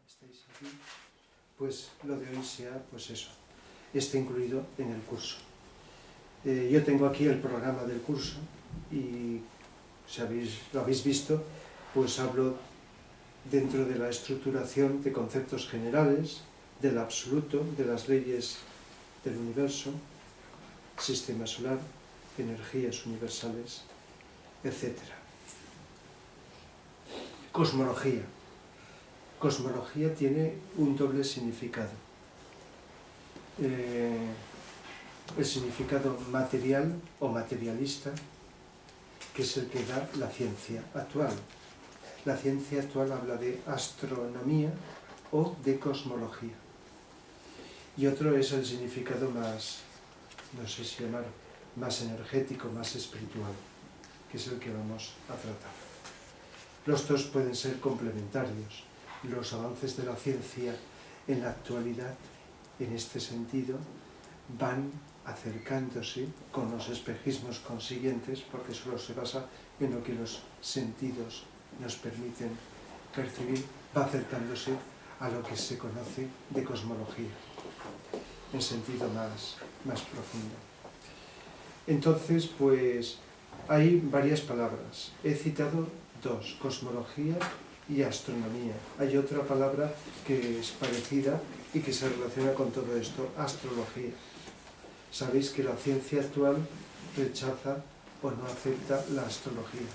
estáis aquí, pues lo de hoy sea, pues eso, esté incluido en el curso. Yo tengo aquí el programa del curso y si lo habéis visto, pues hablo dentro de la estructuración de conceptos generales, del absoluto, de las leyes del universo, sistema solar, energías universales, etc. Cosmología. Cosmología tiene un doble significado. El significado material o materialista, que es el que da la ciencia actual. La ciencia actual habla de astronomía o de cosmología. Y otro es el significado más, no sé si llamar, más energético, más espiritual, que es el que vamos a tratar. Los dos pueden ser complementarios. Los avances de la ciencia en la actualidad, en este sentido, van acercándose con los espejismos consiguientes, porque solo se basa en lo que los sentidos nos permiten percibir, va acercándose a lo que se conoce de cosmología, en sentido más profundo. Entonces, pues, hay varias palabras. He citado dos, cosmología y astronomía. Hay otra palabra que es parecida y que se relaciona con todo esto, astrología. Sabéis que la ciencia actual rechaza o no acepta la astrología.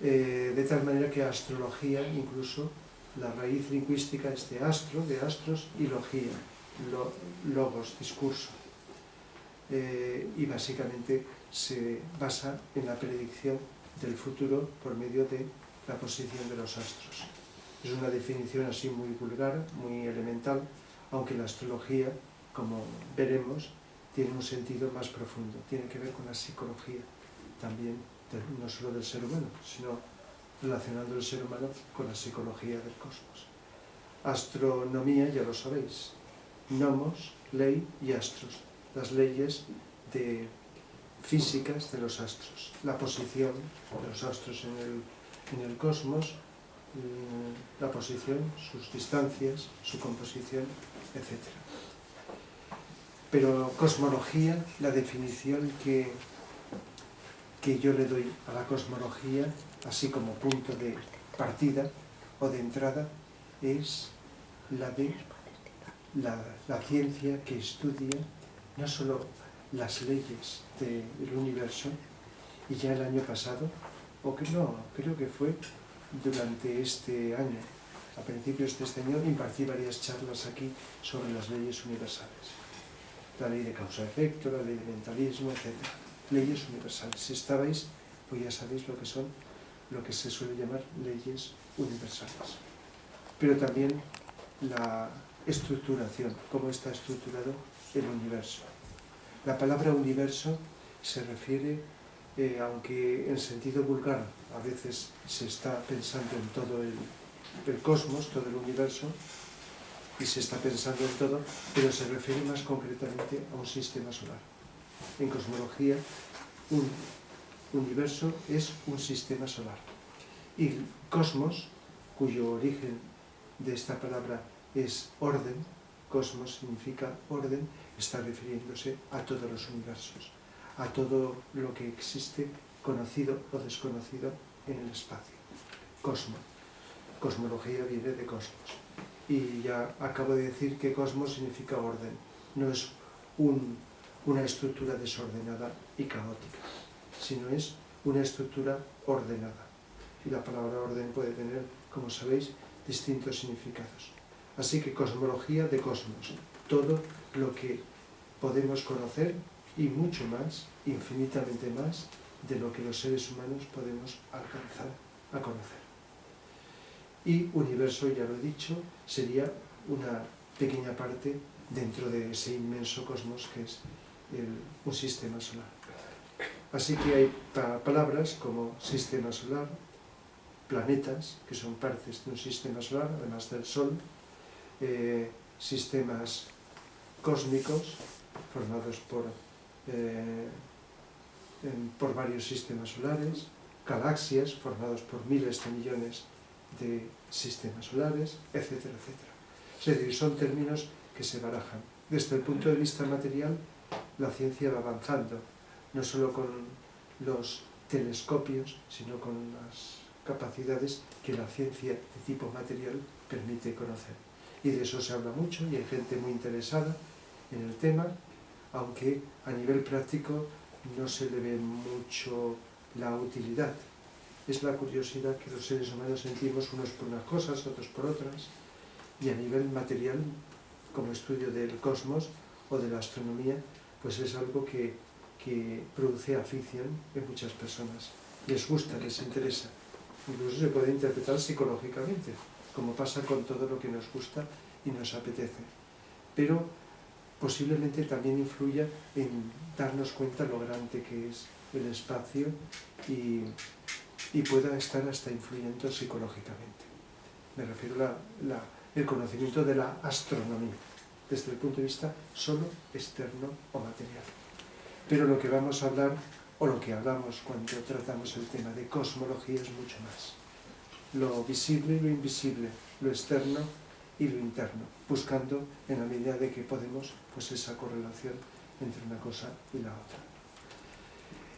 De tal manera que astrología, incluso la raíz lingüística es de astro, de astros, y logía, logos, discurso. Y básicamente se basa en la predicción del futuro por medio de la posición de los astros. Es una definición así muy vulgar, muy elemental, aunque la astrología, como veremos, tiene un sentido más profundo, tiene que ver con la psicología también, no solo del ser humano, sino relacionando el ser humano con la psicología del cosmos. Astronomía, ya lo sabéis, nomos, ley y astros, las leyes físicas de los astros, la posición de los astros en el cosmos, la posición, sus distancias, su composición, etc. Pero cosmología, la definición que yo le doy a la cosmología, así como punto de partida o de entrada, es la de la ciencia que estudia no solo las leyes del universo, y ya el año pasado, o que no, creo que fue durante este año, a principios de este año, impartí varias charlas aquí sobre las leyes universales. La ley de causa-efecto, la ley de mentalismo, etc. Leyes universales. Si estabais, pues ya sabéis lo que son, lo que se suele llamar leyes universales. Pero también la estructuración, cómo está estructurado el universo. La palabra universo se refiere, aunque en sentido vulgar a veces se está pensando en todo el cosmos, todo el universo, y se está pensando en todo, pero se refiere más concretamente a un sistema solar. En cosmología, un universo es un sistema solar. Y el cosmos, cuyo origen de esta palabra es orden, cosmos significa orden, está refiriéndose a todos los universos, a todo lo que existe, conocido o desconocido en el espacio. Cosmos. Cosmología viene de cosmos. Y ya acabo de decir que cosmos significa orden, no es una estructura desordenada y caótica, sino es una estructura ordenada. Y la palabra orden puede tener, como sabéis, distintos significados. Así que cosmología de cosmos, todo lo que podemos conocer y mucho más, infinitamente más, de lo que los seres humanos podemos alcanzar a conocer. Y universo, ya lo he dicho, sería una pequeña parte dentro de ese inmenso cosmos que es un sistema solar. Así que hay palabras como sistema solar, planetas, que son partes de un sistema solar, además del Sol, sistemas cósmicos, formados por varios sistemas solares, galaxias, formados por miles de millones de sistemas solares, etcétera, etcétera. Es decir, son términos que se barajan. Desde el punto de vista material, la ciencia va avanzando, no solo con los telescopios, sino con las capacidades que la ciencia de tipo material permite conocer. Y de eso se habla mucho y hay gente muy interesada en el tema, aunque a nivel práctico no se le ve mucho la utilidad. Es la curiosidad que los seres humanos sentimos unos por unas cosas, otros por otras, y a nivel material, como estudio del cosmos o de la astronomía, pues es algo que produce afición en muchas personas. Les gusta, les interesa. Incluso se puede interpretar psicológicamente, como pasa con todo lo que nos gusta y nos apetece. Pero posiblemente también influya en darnos cuenta lo grande que es el espacio y pueda estar hasta influyendo psicológicamente. Me refiero al conocimiento de la astronomía, desde el punto de vista solo externo o material. Pero lo que vamos a hablar, o lo que hablamos cuando tratamos el tema de cosmología, es mucho más. Lo visible y lo invisible, lo externo y lo interno, buscando en la medida de que podemos pues esa correlación entre una cosa y la otra.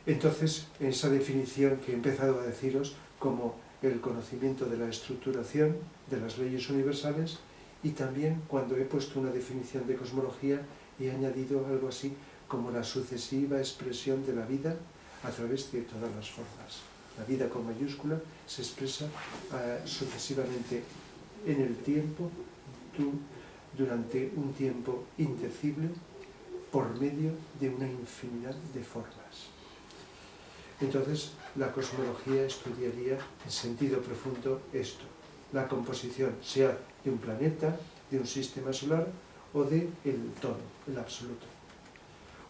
Entonces, esa definición que he empezado a deciros como el conocimiento de la estructuración de las leyes universales, y también cuando he puesto una definición de cosmología he añadido algo así como la sucesiva expresión de la vida a través de todas las formas. La vida con mayúscula se expresa sucesivamente en el tiempo, durante un tiempo indecible, por medio de una infinidad de formas. Entonces, la cosmología estudiaría en sentido profundo esto, la composición, sea de un planeta, de un sistema solar o del todo, el absoluto.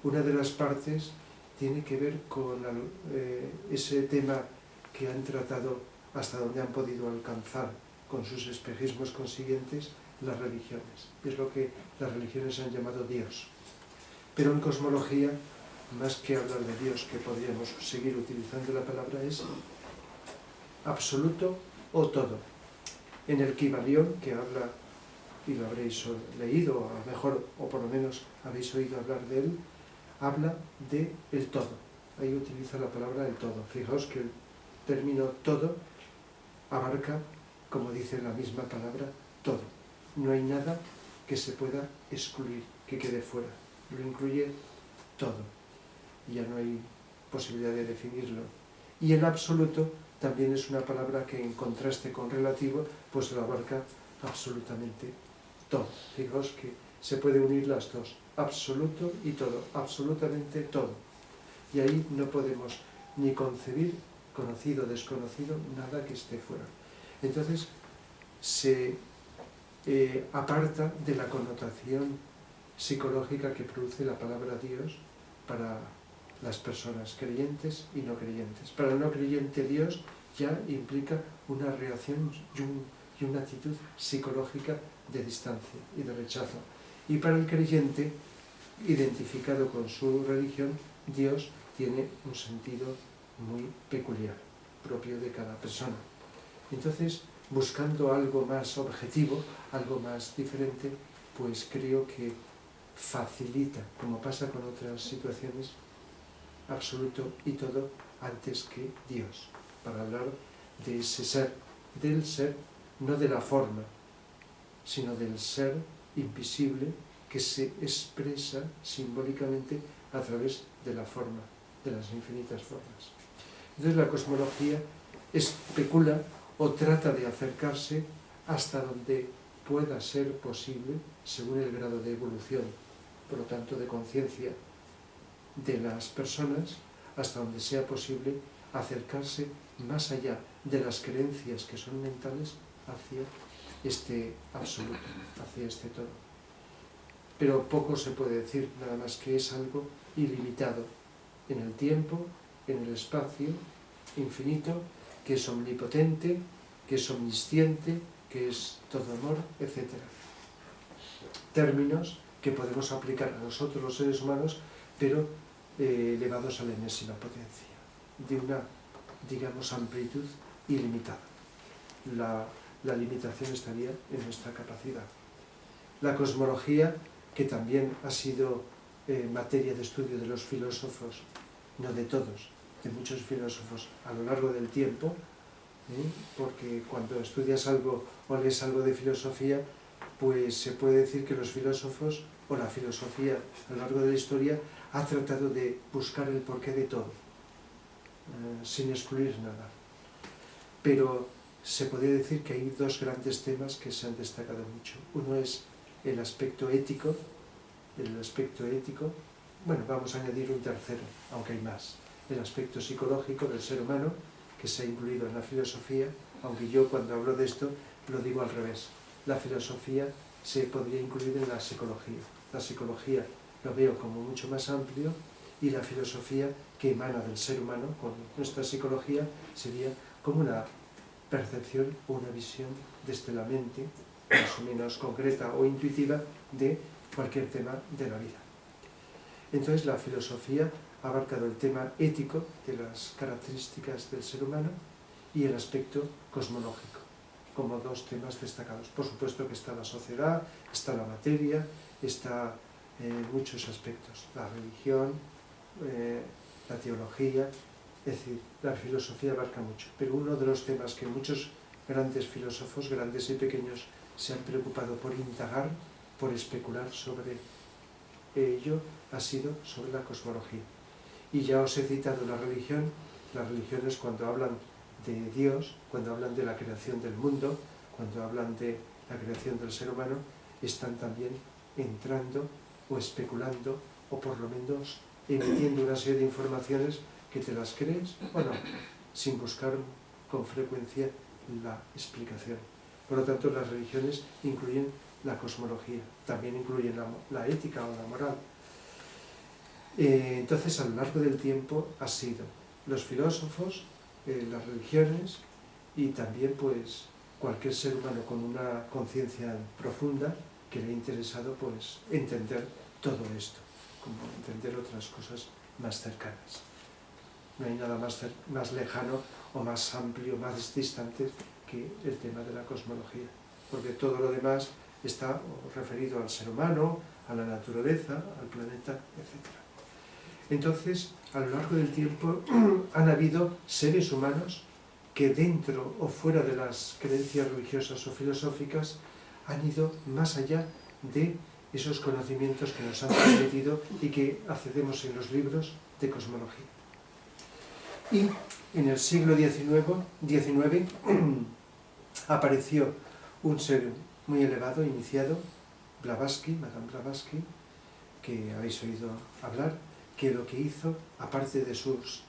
Una de las partes tiene que ver con ese tema que han tratado hasta donde han podido alcanzar con sus espejismos consiguientes las religiones. Es lo que las religiones han llamado Dios. Pero en cosmología, más que hablar de Dios, que podríamos seguir utilizando la palabra, es absoluto o todo. En el Kybalión, que habla, y lo habréis leído, a lo mejor, o por lo menos habéis oído hablar de él, habla de el todo. Ahí utiliza la palabra el todo. Fijaos que el término todo abarca, como dice la misma palabra, todo. No hay nada que se pueda excluir, que quede fuera. Lo incluye todo. Ya no hay posibilidad de definirlo. Y el absoluto también es una palabra que, en contraste con relativo, pues lo abarca absolutamente todo. Fijaos que se puede unir las dos, absoluto y todo, absolutamente todo. Y ahí no podemos ni concebir, conocido o desconocido, nada que esté fuera. Entonces, se aparta de la connotación psicológica que produce la palabra Dios para las personas creyentes y no creyentes. Para el no creyente, Dios ya implica una reacción y una actitud psicológica de distancia y de rechazo. Y para el creyente, identificado con su religión, Dios tiene un sentido muy peculiar, propio de cada persona. Entonces, buscando algo más objetivo, algo más diferente, pues creo que facilita, como pasa con otras situaciones, absoluto y todo antes que Dios, para hablar de ese ser, del ser, no de la forma, sino del ser invisible que se expresa simbólicamente a través de la forma, de las infinitas formas. Entonces la cosmología especula o trata de acercarse hasta donde pueda ser posible, según el grado de evolución, por lo tanto de conciencia de las personas, hasta donde sea posible acercarse más allá de las creencias que son mentales hacia este absoluto, hacia este todo. Pero poco se puede decir, nada más que es algo ilimitado en el tiempo, en el espacio, infinito, que es omnipotente, que es omnisciente, que es todo amor, etc. Términos que podemos aplicar a nosotros los seres humanos, pero elevados a la enésima potencia, de una, digamos, amplitud ilimitada. la limitación estaría en nuestra capacidad. La cosmología, que también ha sido materia de estudio de los filósofos, no de todos, de muchos filósofos a lo largo del tiempo, porque cuando estudias algo o lees algo de filosofía, pues se puede decir que los filósofos o la filosofía a lo largo de la historia ha tratado de buscar el porqué de todo, sin excluir nada. Pero se podría decir que hay dos grandes temas que se han destacado mucho. Uno es el aspecto ético, bueno, vamos a añadir un tercero, aunque hay más, el aspecto psicológico del ser humano, que se ha incluido en la filosofía, aunque yo cuando hablo de esto lo digo al revés. La filosofía se podría incluir en la psicología. La psicología lo veo como mucho más amplio y la filosofía que emana del ser humano con nuestra psicología sería como una percepción o una visión desde la mente, más o menos concreta o intuitiva, de cualquier tema de la vida. Entonces la filosofía ha abarcado el tema ético de las características del ser humano y el aspecto cosmológico, como dos temas destacados. Por supuesto que está la sociedad, está la materia, está muchos aspectos, la religión, la teología, es decir, la filosofía abarca mucho. Pero uno de los temas que muchos grandes filósofos, grandes y pequeños, se han preocupado por indagar, por especular sobre ello, ha sido sobre la cosmología. Y ya os he citado la religión. Las religiones, cuando hablan de Dios, cuando hablan de la creación del mundo, cuando hablan de la creación del ser humano, están también entrando o especulando o por lo menos emitiendo una serie de informaciones que te las crees o no, sin buscar con frecuencia la explicación. Por lo tanto, las religiones incluyen la cosmología, también incluyen la ética o la moral. Entonces, a lo largo del tiempo ha sido los filósofos, las religiones y también pues cualquier ser humano con una conciencia profunda que le ha interesado pues entender todo esto, como entender otras cosas más cercanas. No hay nada más lejano o más amplio, más distante que el tema de la cosmología, porque todo lo demás está referido al ser humano, a la naturaleza, al planeta, etc. Entonces, a lo largo del tiempo han habido seres humanos que dentro o fuera de las creencias religiosas o filosóficas han ido más allá de esos conocimientos que nos han transmitido y que accedemos en los libros de cosmología. Y en el siglo XIX apareció un ser muy elevado, iniciado, Madame Blavatsky, que habéis oído hablar, que lo que hizo, aparte de sus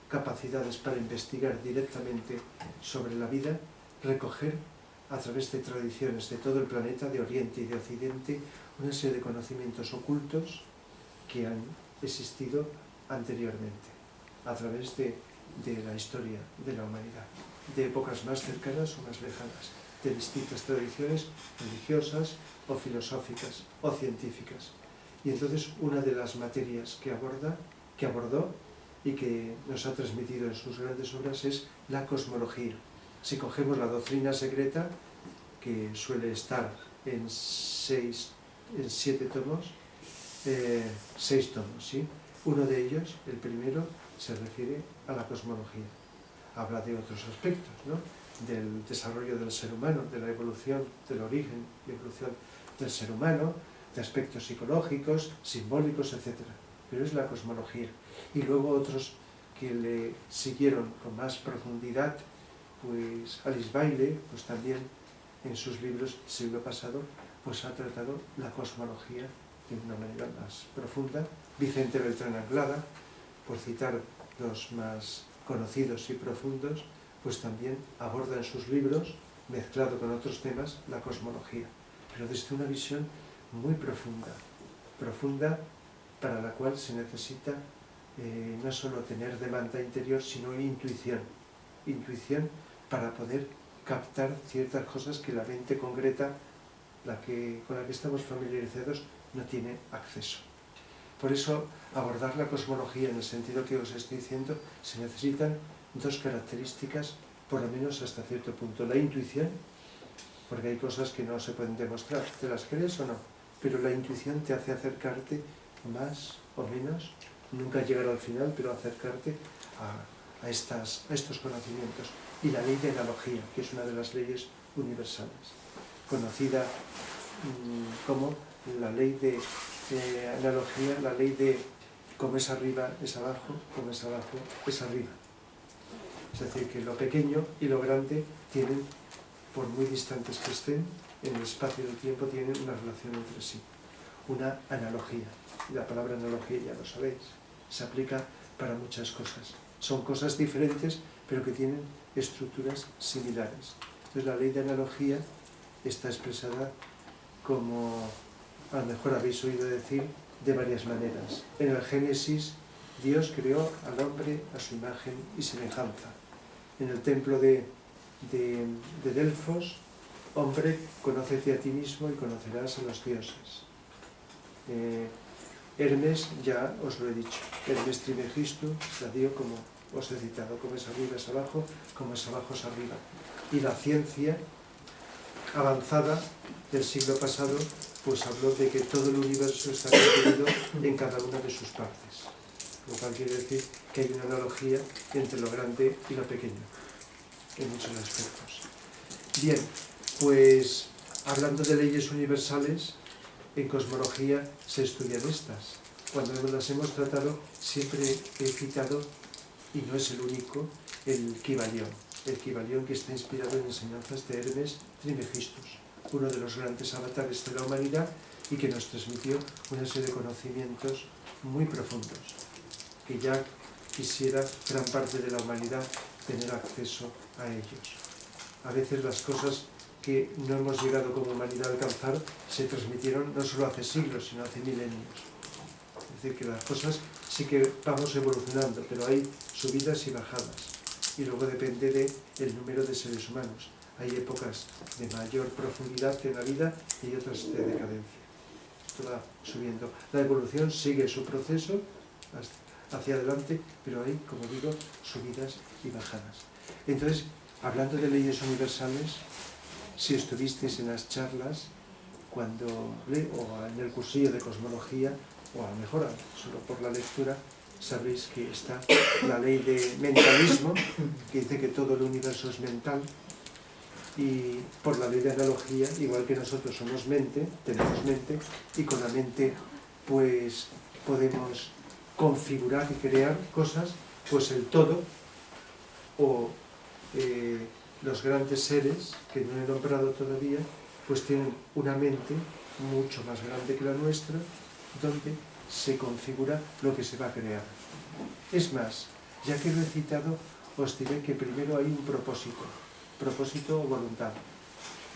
capacidades para investigar directamente sobre la vida, recoger a través de tradiciones de todo el planeta, de Oriente y de Occidente, una serie de conocimientos ocultos que han existido anteriormente, a través de la historia de la humanidad, de épocas más cercanas o más lejanas, de distintas tradiciones religiosas o filosóficas o científicas. Y entonces una de las materias que abordó y que nos ha transmitido en sus grandes obras es la cosmología. Si cogemos la doctrina secreta, que suele estar en 6 tomos, ¿sí? Uno de ellos, el primero, se refiere a la cosmología. Habla de otros aspectos, ¿no? Del desarrollo del ser humano, de la evolución, del origen y evolución del ser humano, de aspectos psicológicos, simbólicos, etc. Pero es la cosmología. Y luego otros que le siguieron con más profundidad, pues Alice Bailey, pues también en sus libros del siglo pasado, pues ha tratado la cosmología de una manera más profunda. Vicente Beltrán Anglada, por citar los más conocidos y profundos, pues también aborda en sus libros, mezclado con otros temas, la cosmología, pero desde una visión muy profunda para la cual se necesita no solo tener demanda interior, sino intuición para poder captar ciertas cosas que la mente concreta, con la que estamos familiarizados, no tiene acceso. Por eso, abordar la cosmología en el sentido que os estoy diciendo, se necesitan dos características por lo menos hasta cierto punto. La intuición, porque hay cosas que no se pueden demostrar, ¿te las crees o no? Pero la intuición te hace acercarte más o menos, nunca llegar al final, pero acercarte a estos conocimientos. Y la ley de analogía, que es una de las leyes universales, conocida como la ley de analogía, la ley de como es arriba es abajo, como es abajo es arriba. Es decir, que lo pequeño y lo grande tienen, por muy distantes que estén, en el espacio y el tiempo tienen una relación entre sí, una analogía. La palabra analogía, ya lo sabéis, se aplica para muchas cosas. Son cosas diferentes, pero que tienen estructuras similares. Entonces la ley de analogía está expresada como, a lo mejor habéis oído decir, de varias maneras. En el Génesis, Dios creó al hombre a su imagen y semejanza. En el templo de Delfos, hombre, conócete a ti mismo y conocerás a los dioses. Hermes, ya os lo he dicho, Hermes Trismegisto la dio como os he citado, como es arriba es abajo, como es abajo es arriba. Y la ciencia avanzada del siglo pasado pues habló de que todo el universo está contenido en cada una de sus partes, lo cual quiere decir que hay una analogía entre lo grande y lo pequeño en muchos aspectos. Bien, pues hablando de leyes universales, en cosmología se estudian estas. Cuando las hemos tratado siempre he citado, y no es el único, el Kybalión. El Kybalión, que está inspirado en enseñanzas de Hermes Trismegisto, uno de los grandes avatares de la humanidad y que nos transmitió una serie de conocimientos muy profundos, que ya quisiera gran parte de la humanidad tener acceso a ellos. A veces las cosas que no hemos llegado como humanidad a alcanzar se transmitieron no solo hace siglos, sino hace milenios. Es decir, que las cosas sí que vamos evolucionando, pero hay subidas y bajadas. Y luego depende del número de seres humanos. Hay épocas de mayor profundidad en la vida y otras de decadencia. Esto va subiendo. La evolución sigue su proceso hacia adelante, pero hay, como digo, subidas y bajadas. Entonces, hablando de leyes universales, si estuvisteis en las charlas, o en el cursillo de cosmología, o a lo mejor solo por la lectura, sabréis que está la ley de mentalismo, que dice que todo el universo es mental, y por la ley de analogía, igual que nosotros somos mente, tenemos mente, y con la mente pues podemos configurar y crear cosas, pues el todo, o los grandes seres, que no he nombrado todavía, pues tienen una mente mucho más grande que la nuestra, donde se configura lo que se va a crear. Es más, ya que lo he citado, os diré que primero hay un propósito o voluntad.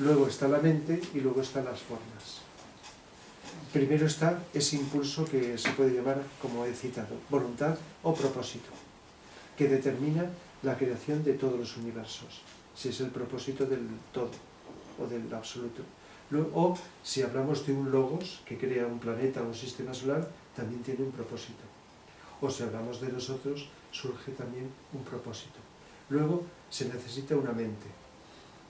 Luego está la mente y luego están las formas. Primero está ese impulso que se puede llamar, como he citado, voluntad o propósito, que determina la creación de todos los universos, si es el propósito del todo o del absoluto. O si hablamos de un logos que crea un planeta o un sistema solar, también tiene un propósito. O si hablamos de nosotros, surge también un propósito. Luego se necesita una mente.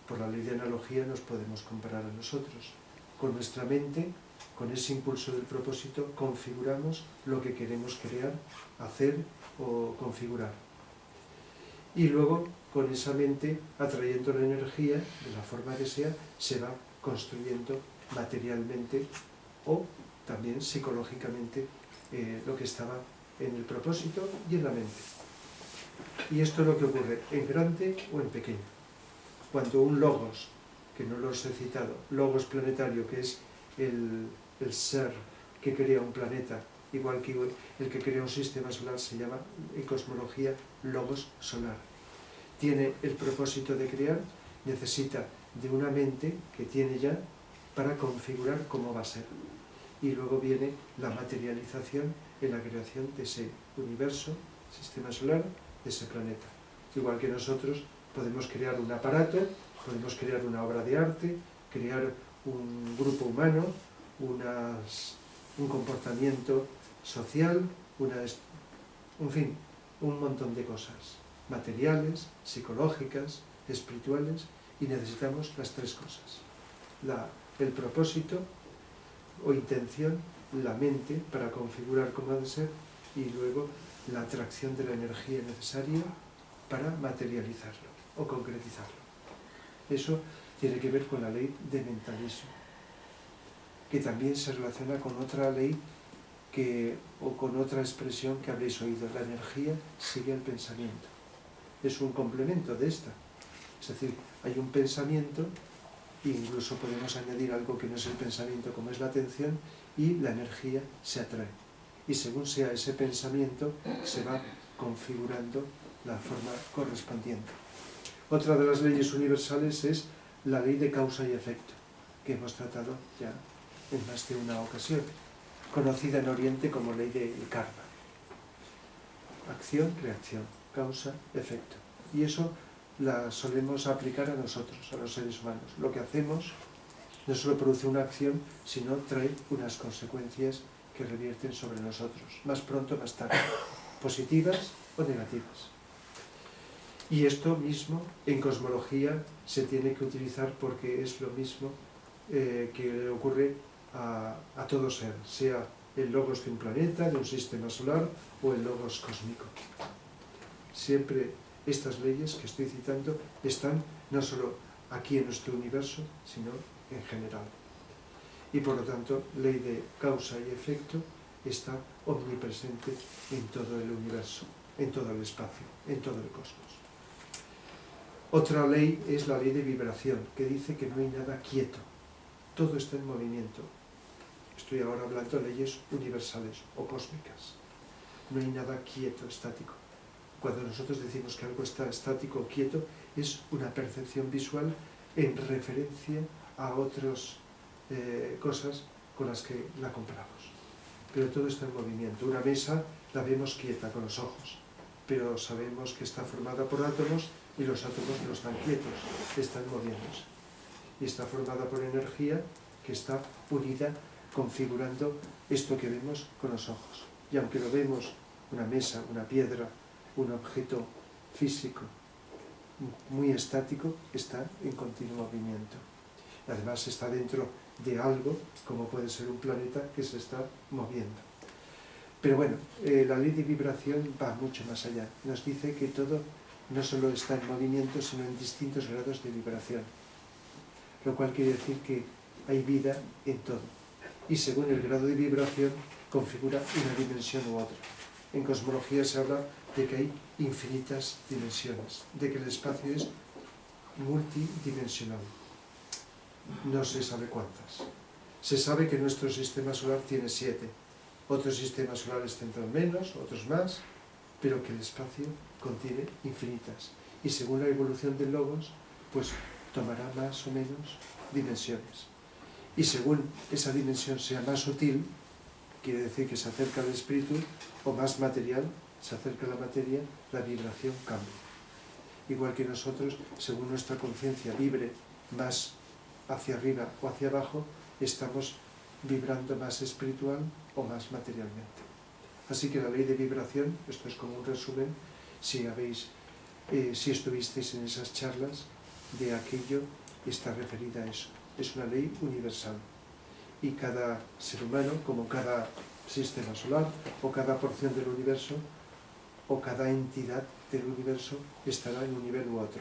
Por la ley de analogía nos podemos comparar a nosotros. Con nuestra mente, con ese impulso del propósito, configuramos lo que queremos crear, hacer o configurar. Y luego, con esa mente, atrayendo la energía, de la forma que sea, se va construyendo materialmente o también psicológicamente lo que estaba en el propósito y en la mente. Y esto es lo que ocurre en grande o en pequeño. Cuando un logos, que no los he citado, logos planetario, que es el ser que crea un planeta, igual que el que crea un sistema solar, se llama en cosmología logos solar. Tiene el propósito de crear, necesita de una mente que tiene ya para configurar cómo va a ser. Y luego viene la materialización en la creación de ese universo, sistema solar, de ese planeta. Igual que nosotros podemos crear un aparato, podemos crear una obra de arte, crear un grupo humano, un comportamiento social, en fin, un montón de cosas materiales, psicológicas, espirituales, y necesitamos las tres cosas. El propósito o intención, la mente para configurar cómo ha de ser, y luego la atracción de la energía necesaria para materializarlo o concretizarlo. Eso tiene que ver con la ley de mentalismo, que también se relaciona con otra ley o con otra expresión que habréis oído: la energía sigue el pensamiento. Es un complemento de esta. Es decir, hay un pensamiento, e incluso podemos añadir algo que no es el pensamiento, como es la atención, y la energía se atrae. Y según sea ese pensamiento, se va configurando la forma correspondiente. Otra de las leyes universales es la ley de causa y efecto, que hemos tratado ya en más de una ocasión, conocida en Oriente como ley del karma. Acción, reacción, causa, efecto. Y eso la solemos aplicar a nosotros, a los seres humanos. Lo que hacemos no solo produce una acción, sino trae unas consecuencias que revierten sobre nosotros, más pronto, más tarde, positivas o negativas. Y esto mismo en cosmología se tiene que utilizar porque es lo mismo que le ocurre a todo ser, sea el logos de un planeta, de un sistema solar o el logos cósmico. Siempre estas leyes que estoy citando están no solo aquí en nuestro universo, sino en general. Y por lo tanto, ley de causa y efecto está omnipresente en todo el universo, en todo el espacio, en todo el cosmos. Otra ley es la ley de vibración, que dice que no hay nada quieto, todo está en movimiento. Estoy ahora hablando de leyes universales o cósmicas. No hay nada quieto, estático. Cuando nosotros decimos que algo está estático o quieto, es una percepción visual en referencia a otras cosas con las que la comparamos. Pero todo está en movimiento. Una mesa la vemos quieta con los ojos, pero sabemos que está formada por átomos y los átomos no están quietos, están moviéndose. Y está formada por energía que está unida, configurando esto que vemos con los ojos. Y aunque lo vemos, una mesa, una piedra, un objeto físico muy estático, está en continuo movimiento. Además está dentro de algo, como puede ser un planeta, que se está moviendo. Pero bueno, la ley de vibración va mucho más allá. Nos dice que todo no solo está en movimiento, sino en distintos grados de vibración. Lo cual quiere decir que hay vida en todo. Y según el grado de vibración, configura una dimensión u otra. En cosmología se habla de que hay infinitas dimensiones, de que el espacio es multidimensional. No se sabe cuántas. Se sabe que nuestro sistema solar tiene 7. Otros sistemas solares tendrán menos, otros más, pero que el espacio contiene infinitas. Y según la evolución del logos, pues tomará más o menos dimensiones. Y según esa dimensión sea más sutil, quiere decir que se acerca al espíritu, o más material, se acerca a la materia, la vibración cambia. Igual que nosotros, según nuestra conciencia vibre más hacia arriba o hacia abajo, estamos vibrando más espiritual o más materialmente. Así que la ley de vibración, esto es como un resumen, si estuvisteis en esas charlas, de aquello está referida a eso. Es una ley universal. Y cada ser humano, como cada sistema solar, o cada porción del universo, o cada entidad del universo, estará en un nivel u otro.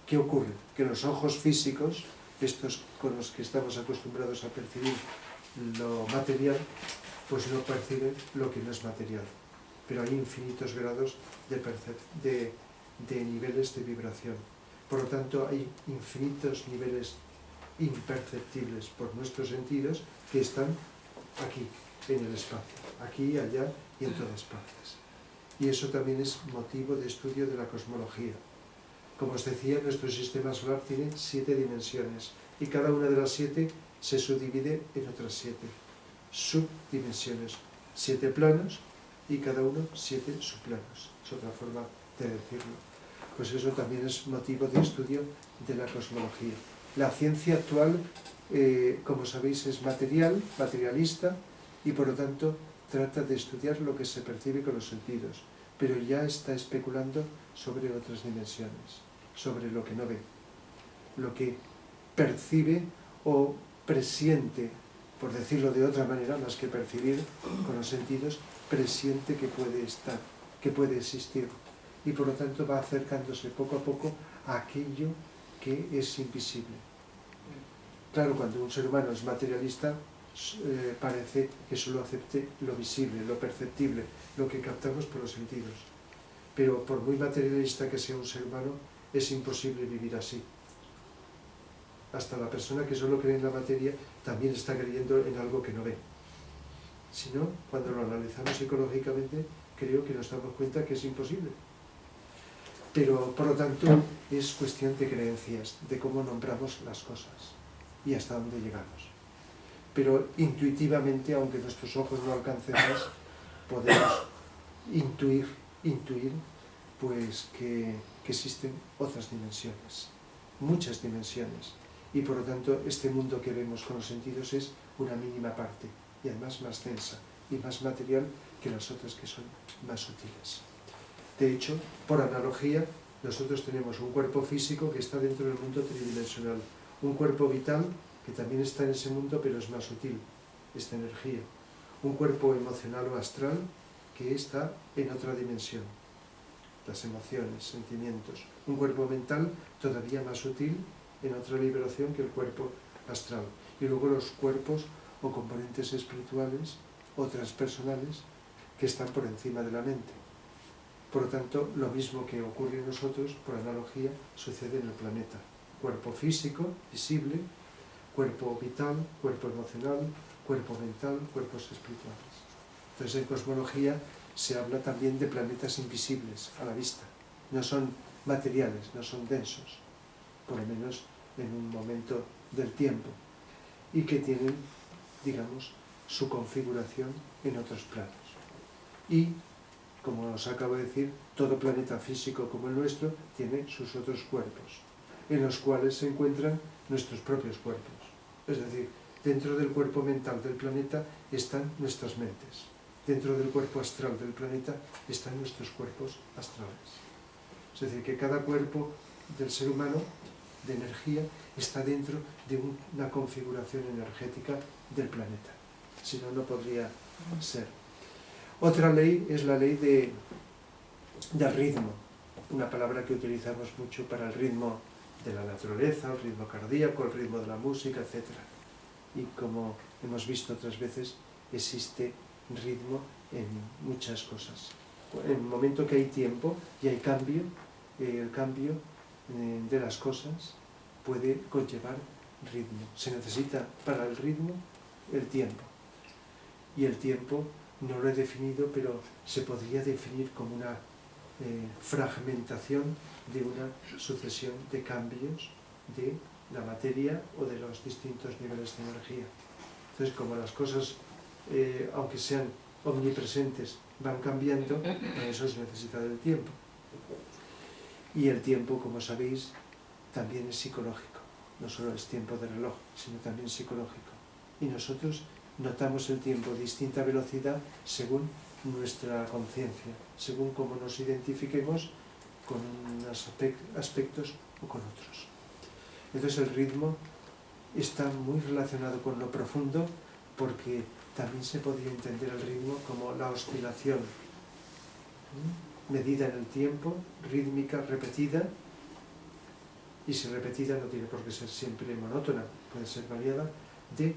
¿Qué ocurre? Que los ojos físicos, estos con los que estamos acostumbrados a percibir lo material, pues no perciben lo que no es material. Pero hay infinitos grados de niveles de vibración. Por lo tanto, hay infinitos niveles imperceptibles por nuestros sentidos que están aquí, en el espacio, aquí, allá y en todas partes. Y eso también es motivo de estudio de la cosmología. Como os decía, nuestro sistema solar tiene 7 dimensiones y cada una de las 7 se subdivide en otras 7 subdimensiones, 7 planos y cada uno 7 subplanos. Es otra forma de decirlo. Pues eso también es motivo de estudio de la cosmología. La ciencia actual, como sabéis, es materialista y por lo tanto trata de estudiar lo que se percibe con los sentidos, pero ya está especulando sobre otras dimensiones. sobre lo que no ve, lo que percibe o presiente, por decirlo de otra manera, más que percibir con los sentidos, presiente que puede estar, que puede existir, y por lo tanto va acercándose poco a poco a aquello que es invisible. Claro, cuando un ser humano es materialista, parece que solo acepte lo visible, lo perceptible, lo que captamos por los sentidos. Pero por muy materialista que sea un ser humano, es imposible vivir así. Hasta la persona que solo cree en la materia también está creyendo en algo que no ve. Si no, cuando lo analizamos psicológicamente, creo que nos damos cuenta que es imposible. Pero, por lo tanto, es cuestión de creencias, de cómo nombramos las cosas y hasta dónde llegamos. Pero intuitivamente, aunque nuestros ojos no alcancen más, podemos intuir pues que existen otras dimensiones, muchas dimensiones, y por lo tanto este mundo que vemos con los sentidos es una mínima parte, y además más densa y más material que las otras que son más sutiles. De hecho, por analogía, nosotros tenemos un cuerpo físico que está dentro del mundo tridimensional, un cuerpo vital que también está en ese mundo pero es más sutil, esta energía, un cuerpo emocional o astral que está en otra dimensión, las emociones, sentimientos, un cuerpo mental todavía más sutil en otra vibración que el cuerpo astral, y luego los cuerpos o componentes espirituales o transpersonales que están por encima de la mente. Por lo tanto, lo mismo que ocurre en nosotros, por analogía, sucede en el planeta. Cuerpo físico, visible, cuerpo vital, cuerpo emocional, cuerpo mental, cuerpos espirituales. Entonces, en cosmología se habla también de planetas invisibles a la vista. No son materiales, no son densos, por lo menos en un momento del tiempo, y que tienen, digamos, su configuración en otros planos. Y, como os acabo de decir, todo planeta físico como el nuestro tiene sus otros cuerpos, en los cuales se encuentran nuestros propios cuerpos. Es decir, dentro del cuerpo mental del planeta están nuestras mentes. Dentro del cuerpo astral del planeta están nuestros cuerpos astrales. Es decir, que cada cuerpo del ser humano, de energía, está dentro de una configuración energética del planeta. Si no, no podría ser. Otra ley es la ley del ritmo, una palabra que utilizamos mucho para el ritmo de la naturaleza, el ritmo cardíaco, el ritmo de la música, etc. Y como hemos visto otras veces, existe ritmo en muchas cosas. En el momento que hay tiempo y hay cambio, el cambio de las cosas puede conllevar ritmo. Se necesita para el ritmo el tiempo. Y el tiempo no lo he definido, pero se podría definir como una fragmentación de una sucesión de cambios de la materia o de los distintos niveles de energía. Entonces, como las cosas, aunque sean omnipresentes, van cambiando, para eso se necesita del tiempo. Y el tiempo, como sabéis, también es psicológico. No solo es tiempo de reloj, sino también psicológico. Y nosotros notamos el tiempo a distinta velocidad según nuestra conciencia, según cómo nos identifiquemos con unos aspectos o con otros. Entonces el ritmo está muy relacionado con lo profundo, porque también se podría entender el ritmo como la oscilación medida en el tiempo, rítmica, repetida, y si repetida no tiene por qué ser siempre monótona, puede ser variada, de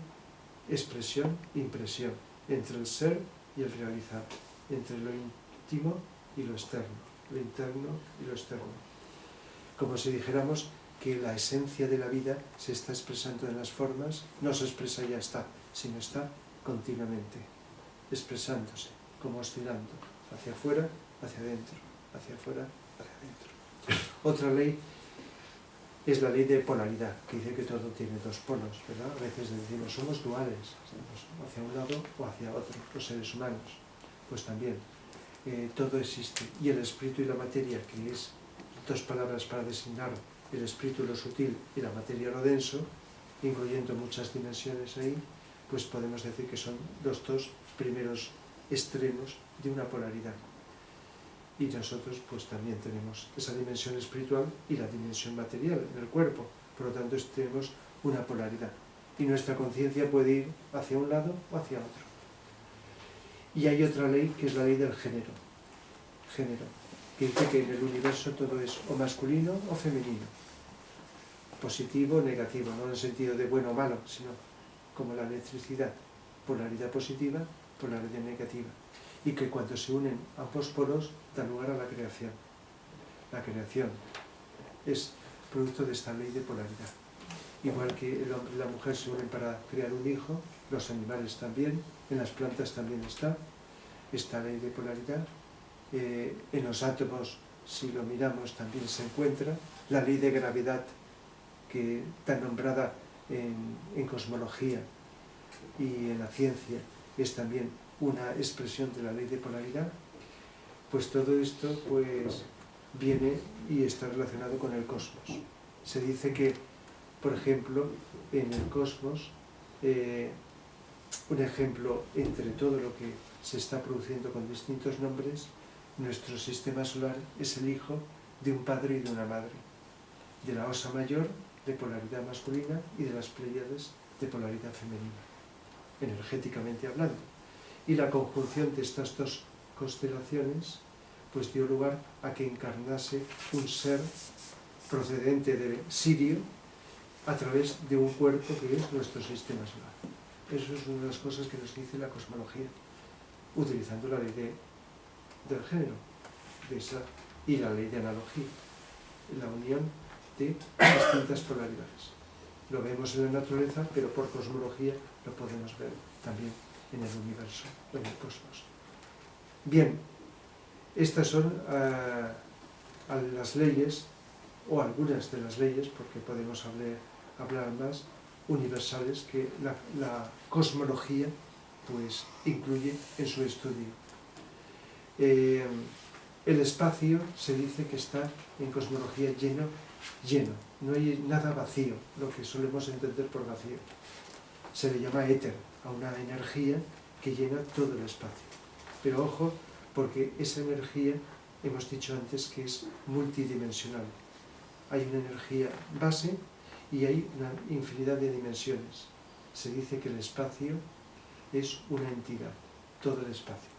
expresión e impresión, entre el ser y el realizar, entre lo íntimo y lo externo, lo interno y lo externo. Como si dijéramos que la esencia de la vida se está expresando en las formas, no se expresa y ya está, sino está continuamente, expresándose, como oscilando, hacia afuera, hacia adentro, hacia afuera, hacia adentro. Otra ley es la ley de polaridad, que dice que todo tiene dos polos, ¿verdad? A veces decimos, somos duales, hacia un lado o hacia otro, los seres humanos. Pues también, todo existe. Y el espíritu y la materia, que es dos palabras para designar el espíritu lo sutil y la materia lo denso, incluyendo muchas dimensiones ahí, pues podemos decir que son los dos primeros extremos de una polaridad. Y nosotros pues también tenemos esa dimensión espiritual y la dimensión material en el cuerpo. Por lo tanto, tenemos una polaridad. Y nuestra conciencia puede ir hacia un lado o hacia otro. Y hay otra ley, que es la ley del género. Género, que dice que en el universo todo es o masculino o femenino. Positivo o negativo, no en el sentido de bueno o malo, sino como la electricidad. Polaridad positiva, polaridad negativa. Y que cuando se unen ambos polos da lugar a la creación. La creación es producto de esta ley de polaridad. Igual que el hombre y la mujer se unen para crear un hijo, los animales también, en las plantas también está esta ley de polaridad. En los átomos, si lo miramos, también se encuentra la ley de gravedad, que está nombrada en cosmología y en la ciencia, es también una expresión de la ley de polaridad. Pues todo esto pues viene y está relacionado con el cosmos. Se dice que, por ejemplo, en el cosmos, un ejemplo entre todo lo que se está produciendo con distintos nombres, nuestro sistema solar es el hijo de un padre y de una madre, de la Osa Mayor de polaridad masculina y de las Pléyades de polaridad femenina, energéticamente hablando. Y la conjunción de estas dos constelaciones pues dio lugar a que encarnase un ser procedente de Sirio a través de un cuerpo que es nuestro sistema solar. Eso es una de las cosas que nos dice la cosmología, utilizando la ley del género y la ley de analogía, la unión de distintas polaridades. Lo vemos en la naturaleza, pero por cosmología lo podemos ver también en el universo, en el cosmos. Bien, estas son las leyes, o algunas de las leyes, porque podemos hablar más, universales que la cosmología pues incluye en su estudio. El espacio se dice que está en cosmología lleno, no hay nada vacío, lo que solemos entender por vacío. Se le llama éter a una energía que llena todo el espacio. Pero ojo, porque esa energía, hemos dicho antes que es multidimensional. Hay una energía base y hay una infinidad de dimensiones. Se dice que el espacio es una entidad, todo el espacio,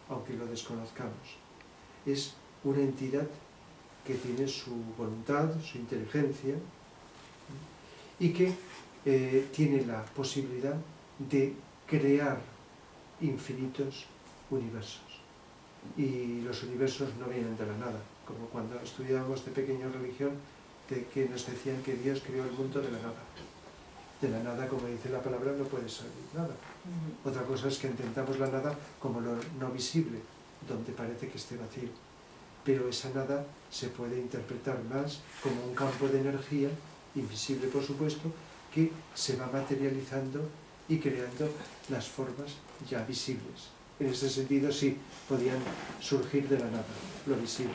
aunque lo desconozcamos. Es una entidad que tiene su voluntad, su inteligencia, y que tiene la posibilidad de crear infinitos universos. Y los universos no vienen de la nada, como cuando estudiábamos de pequeño religión, de que nos decían que Dios creó el mundo de la nada. De la nada, como dice la palabra, no puede salir nada. Otra cosa es que entendamos la nada como lo no visible, donde parece que esté vacío. Pero esa nada se puede interpretar más como un campo de energía, invisible por supuesto, que se va materializando y creando las formas ya visibles. En ese sentido sí, podían surgir de la nada, lo visible.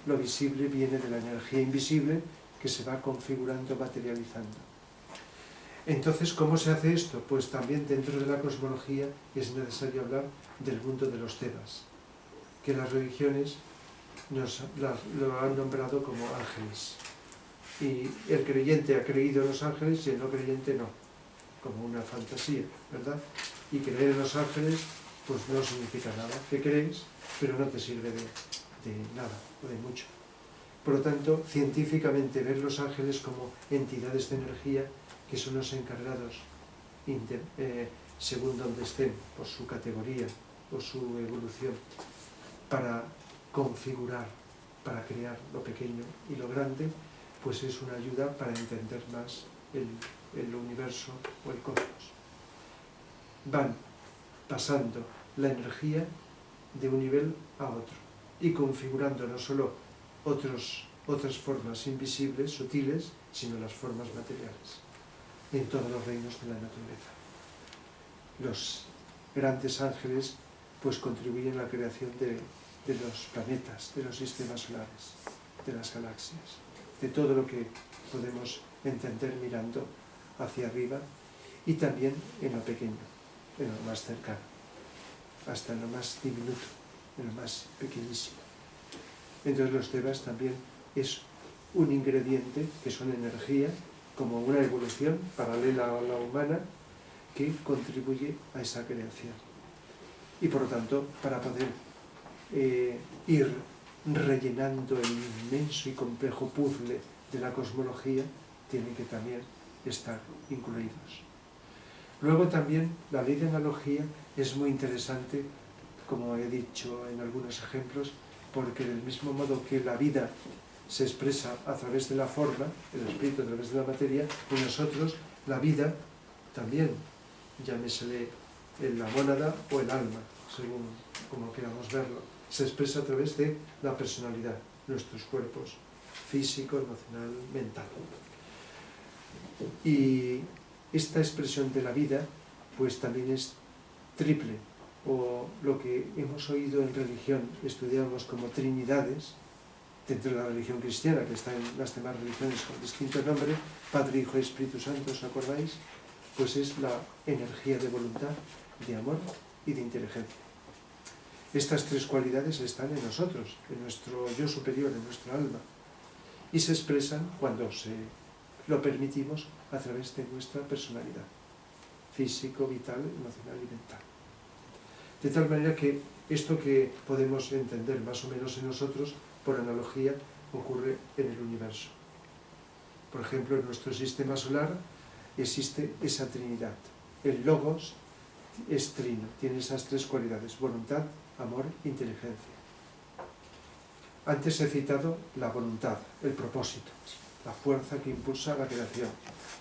Lo visible viene de la energía invisible que se va configurando, materializando. Entonces, ¿cómo se hace esto? Pues también dentro de la cosmología es necesario hablar del mundo de los Tebas, que las religiones lo han nombrado como ángeles. Y el creyente ha creído en los ángeles y el no creyente no, como una fantasía, ¿verdad? Y creer en los ángeles pues no significa nada, que crees, pero no te sirve de nada o de mucho. Por lo tanto, científicamente ver los ángeles como entidades de energía que son los encargados, según donde estén, por su categoría o su evolución, para configurar, para crear lo pequeño y lo grande, pues es una ayuda para entender más el universo o el cosmos. Van pasando la energía de un nivel a otro y configurando no solo otras formas invisibles, sutiles, sino las formas materiales en todos los reinos de la naturaleza. Los grandes ángeles pues contribuyen a la creación de los planetas, de los sistemas solares, de las galaxias, de todo lo que podemos entender mirando hacia arriba y también en lo pequeño, en lo más cercano, hasta en lo más diminuto. en lo más pequeñísimo. Entonces los devas también es un ingrediente que son energía, como una evolución paralela a la humana que contribuye a esa creación. Y por lo tanto, para poder ir rellenando el inmenso y complejo puzzle de la cosmología, tienen que también estar incluidos. Luego también la ley de analogía es muy interesante, como he dicho en algunos ejemplos, porque del mismo modo que la vida se expresa a través de la forma, el espíritu a través de la materia, en nosotros la vida también, llámesele la mónada o el alma, según como queramos verlo, se expresa a través de la personalidad, nuestros cuerpos físico, emocional, mental. Y esta expresión de la vida pues también es triple, o lo que hemos oído en religión, estudiamos como trinidades, dentro de la religión cristiana, que está en las demás religiones con distinto nombre, Padre, Hijo y Espíritu Santo, ¿os acordáis? Pues es la energía de voluntad, de amor y de inteligencia. Estas tres cualidades están en nosotros, en nuestro yo superior, en nuestra alma, y se expresan cuando lo permitimos a través de nuestra personalidad, físico, vital, emocional y mental. De tal manera que esto que podemos entender más o menos en nosotros, por analogía, ocurre en el universo. Por ejemplo, en nuestro sistema solar existe esa trinidad. El logos es trino, tiene esas tres cualidades: voluntad, amor, inteligencia. Antes he citado la voluntad, el propósito, la fuerza que impulsa la creación,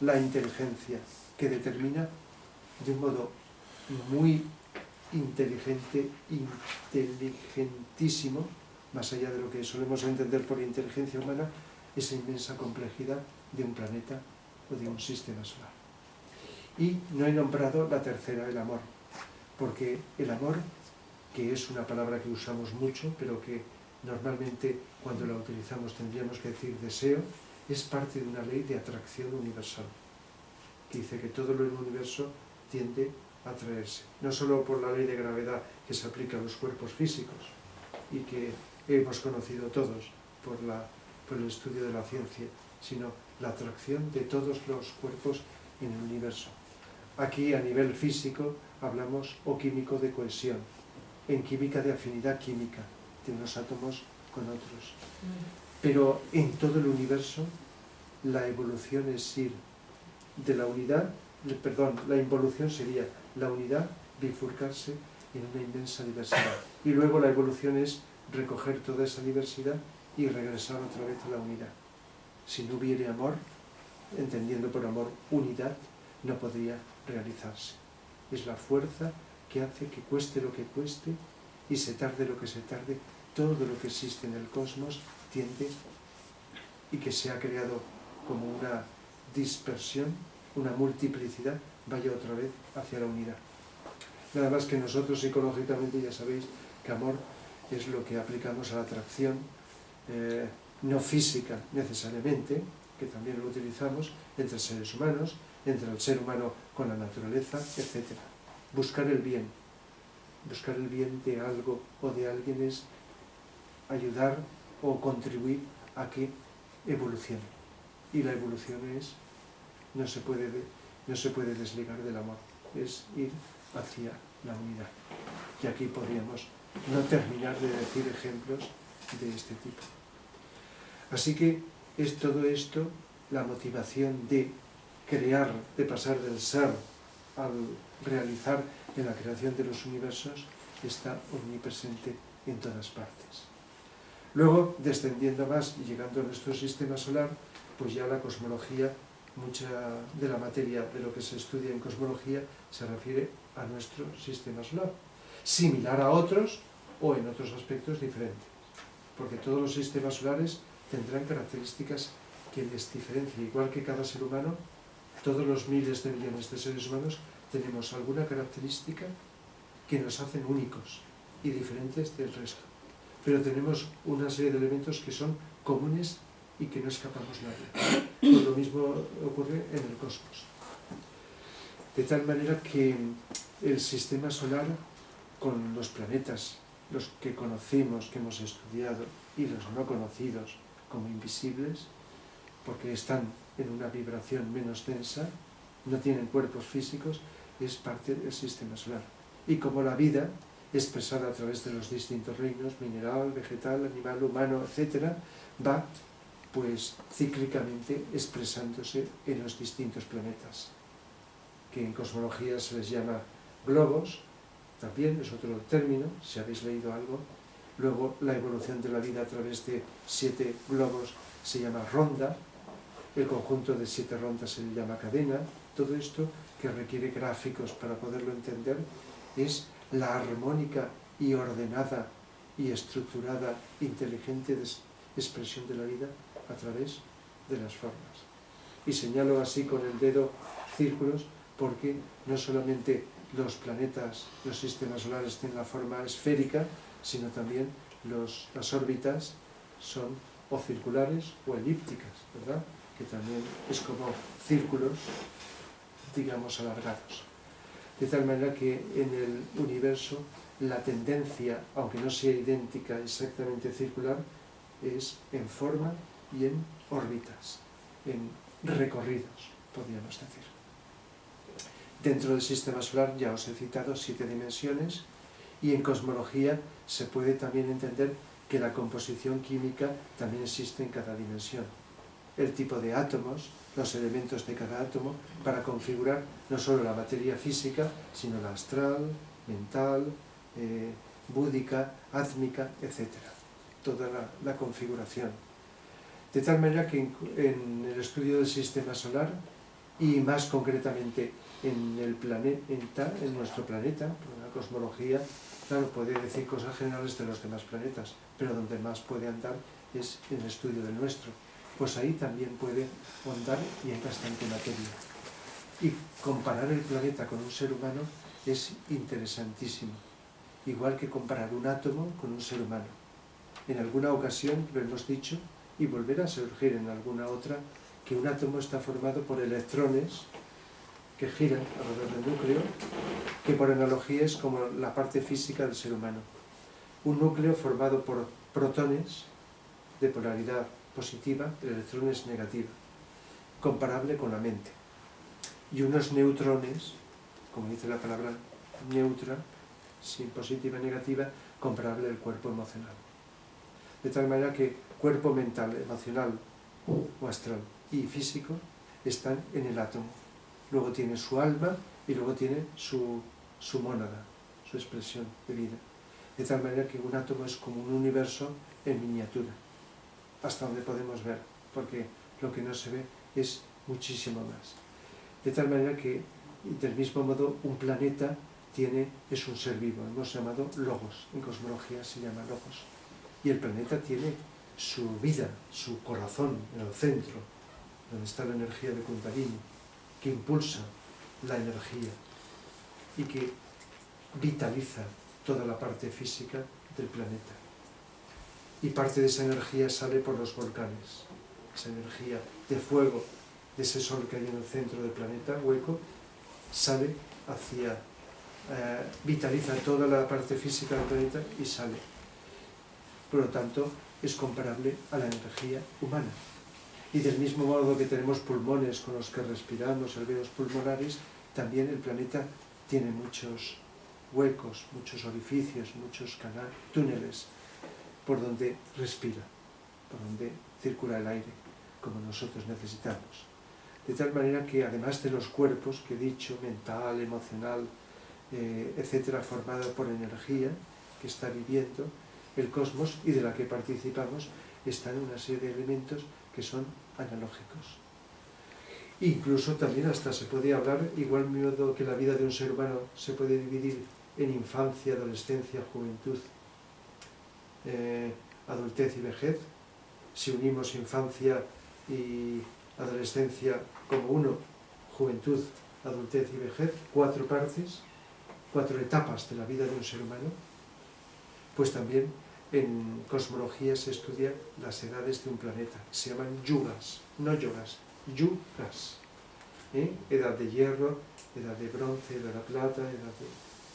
la inteligencia, que determina de un modo muy inteligente, inteligentísimo, más allá de lo que solemos entender por inteligencia humana, esa inmensa complejidad de un planeta o de un sistema solar. Y no he nombrado la tercera, el amor, porque el amor, que es una palabra que usamos mucho, pero que normalmente cuando la utilizamos tendríamos que decir deseo, es parte de una ley de atracción universal, que dice que todo lo en el universo tiende a atraerse, no solo por la ley de gravedad que se aplica a los cuerpos físicos y que hemos conocido todos por el estudio de la ciencia, sino la atracción de todos los cuerpos en el universo. Aquí a nivel físico hablamos o químico de cohesión, en química de afinidad química, de unos átomos con otros. Pero en todo el universo la evolución es ir de la unidad, la involución sería la unidad bifurcarse en una inmensa diversidad. Y luego la evolución es recoger toda esa diversidad y regresar otra vez a la unidad. Si no hubiera amor, entendiendo por amor unidad, no podría realizarse. Es la fuerza que hace que cueste lo que cueste y se tarde lo que se tarde, todo lo que existe en el cosmos tiende y que se ha creado como una dispersión, una multiplicidad, vaya otra vez hacia la unidad. Nada más que nosotros psicológicamente ya sabéis que amor es lo que aplicamos a la atracción, no física necesariamente, que también lo utilizamos entre seres humanos, entre el ser humano con la naturaleza, etc. Buscar el bien de algo o de alguien es ayudar o contribuir a que evolucione. Y la evolución no se puede desligar del amor, es ir hacia la unidad. Y aquí podríamos no terminar de decir ejemplos de este tipo. Así que es todo esto la motivación de crear, de pasar del ser al realizar en la creación de los universos, está omnipresente en todas partes. Luego, descendiendo más y llegando a nuestro sistema solar, pues ya la cosmología, mucha de la materia de lo que se estudia en cosmología se refiere a nuestro sistema solar, similar a otros o en otros aspectos diferentes, porque todos los sistemas solares tendrán características que les diferencien, igual que cada ser humano, todos los miles de millones de seres humanos tenemos alguna característica que nos hacen únicos y diferentes del resto, pero tenemos una serie de elementos que son comunes y que no escapamos nadie. Pues lo mismo ocurre en el cosmos. De tal manera que el sistema solar, con los planetas los que conocimos, que hemos estudiado, y los no conocidos como invisibles, porque están en una vibración menos densa, no tienen cuerpos físicos, es parte del sistema solar. Y como la vida, expresada a través de los distintos reinos, mineral, vegetal, animal, humano, etc., va pues cíclicamente expresándose en los distintos planetas, que en cosmología se les llama globos, también es otro término, si habéis leído algo. Luego la evolución de la vida a través de 7 globos se llama ronda, el conjunto de 7 rondas se le llama cadena. Todo esto, que requiere gráficos para poderlo entender, es la armónica y ordenada y estructurada, inteligente expresión de la vida a través de las formas. Y señalo así con el dedo círculos porque no solamente los planetas, los sistemas solares tienen la forma esférica, sino también las órbitas son o circulares o elípticas, ¿verdad? Que también es como círculos, digamos, alargados. De tal manera que en el universo la tendencia, aunque no sea idéntica, exactamente circular, es en forma y en órbitas, en recorridos, podríamos decir. Dentro del sistema solar ya os he citado 7 dimensiones, y en cosmología se puede también entender que la composición química también existe en cada dimensión. El tipo de átomos, los elementos de cada átomo, para configurar no solo la materia física, sino la astral, mental, búdica, átmica, etc. Toda la configuración. De tal manera que en el estudio del sistema solar, y más concretamente en nuestro planeta, la cosmología, claro, puede decir cosas generales de los demás planetas, pero donde más puede andar es en el estudio del nuestro. Pues ahí también puede ahondar y hay bastante materia. Y comparar el planeta con un ser humano es interesantísimo, igual que comparar un átomo con un ser humano. En alguna ocasión lo hemos dicho, y volverá a surgir en alguna otra, que un átomo está formado por electrones que giran alrededor del núcleo, que por analogía es como la parte física del ser humano. Un núcleo formado por protones de polaridad positiva, el electrón es negativa, comparable con la mente. Y unos neutrones, como dice la palabra neutra, sin positiva y negativa, comparable al cuerpo emocional. De tal manera que cuerpo mental, emocional o astral y físico están en el átomo. Luego tiene su alma y luego tiene su mónada, su expresión de vida. De tal manera que un átomo es como un universo en miniatura, hasta donde podemos ver, porque lo que no se ve es muchísimo más. De tal manera que, del mismo modo, un planeta es un ser vivo, hemos llamado logos, en cosmología se llama logos. Y el planeta tiene su vida, su corazón en el centro, donde está la energía de Kundalini, que impulsa la energía y que vitaliza toda la parte física del planeta. Y parte de esa energía sale por los volcanes, esa energía de fuego, de ese sol que hay en el centro del planeta, hueco, sale vitaliza toda la parte física del planeta y sale. Por lo tanto, es comparable a la energía humana. Y del mismo modo que tenemos pulmones con los que respiramos, alveolos pulmonares, también el planeta tiene muchos huecos, muchos orificios, muchos túneles por donde respira, por donde circula el aire, como nosotros necesitamos. De tal manera que además de los cuerpos que he dicho, mental, emocional, etcétera, formada por energía que está viviendo el cosmos y de la que participamos, están una serie de elementos que son analógicos. Incluso también hasta se puede hablar, igual modo que la vida de un ser humano se puede dividir en infancia, adolescencia, juventud, adultez y vejez. Si unimos infancia y adolescencia como uno, juventud, adultez y vejez, 4 partes, 4 etapas de la vida de un ser humano, pues también en cosmología se estudian las edades de un planeta, se llaman yugas, no yogas, yugas. Edad de hierro, edad de bronce, edad de plata, edad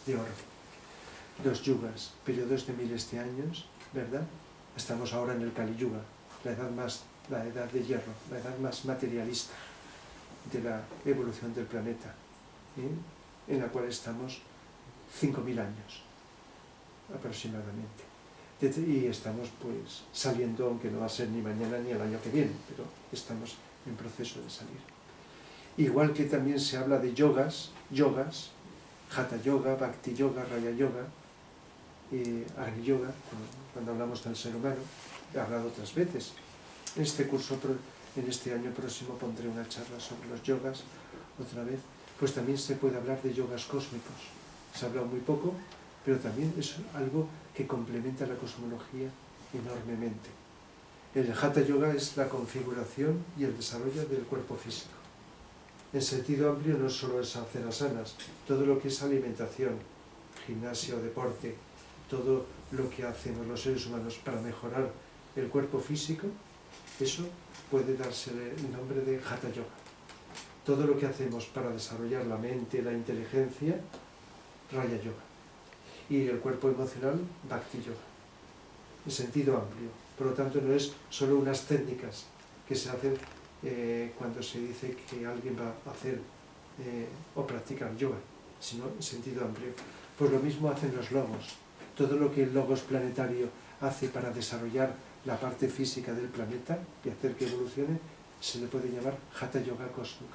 de oro. los yugas, periodos de miles de años, ¿verdad? Estamos ahora en el Kali Yuga, la edad de hierro, la edad más materialista de la evolución del planeta, en la cual estamos 5.000 años aproximadamente. Y estamos pues saliendo, aunque no va a ser ni mañana ni el año que viene, pero estamos en proceso de salir. Igual que también se habla de yogas, Hatha Yoga, Bhakti Yoga, Raya Yoga, Agni Yoga, cuando hablamos del ser humano, he hablado otras veces. En este curso, en este año próximo, pondré una charla sobre los yogas, otra vez. Pues también se puede hablar de yogas cósmicos. Se ha hablado muy poco, pero también es algo que complementa la cosmología enormemente. El Hatha Yoga es la configuración y el desarrollo del cuerpo físico. En sentido amplio no solo es hacer asanas, todo lo que es alimentación, gimnasia o deporte, todo lo que hacemos los seres humanos para mejorar el cuerpo físico, eso puede darse el nombre de Hatha Yoga. Todo lo que hacemos para desarrollar la mente, la inteligencia, Raya Yoga. Y el cuerpo emocional, Bhakti Yoga. En sentido amplio. Por lo tanto, no es solo unas técnicas que se hacen cuando se dice que alguien va a hacer o practicar yoga, sino en sentido amplio. Pues lo mismo hacen los logos. Todo lo que el logos planetario hace para desarrollar la parte física del planeta y hacer que evolucione, se le puede llamar Hatha Yoga cósmico.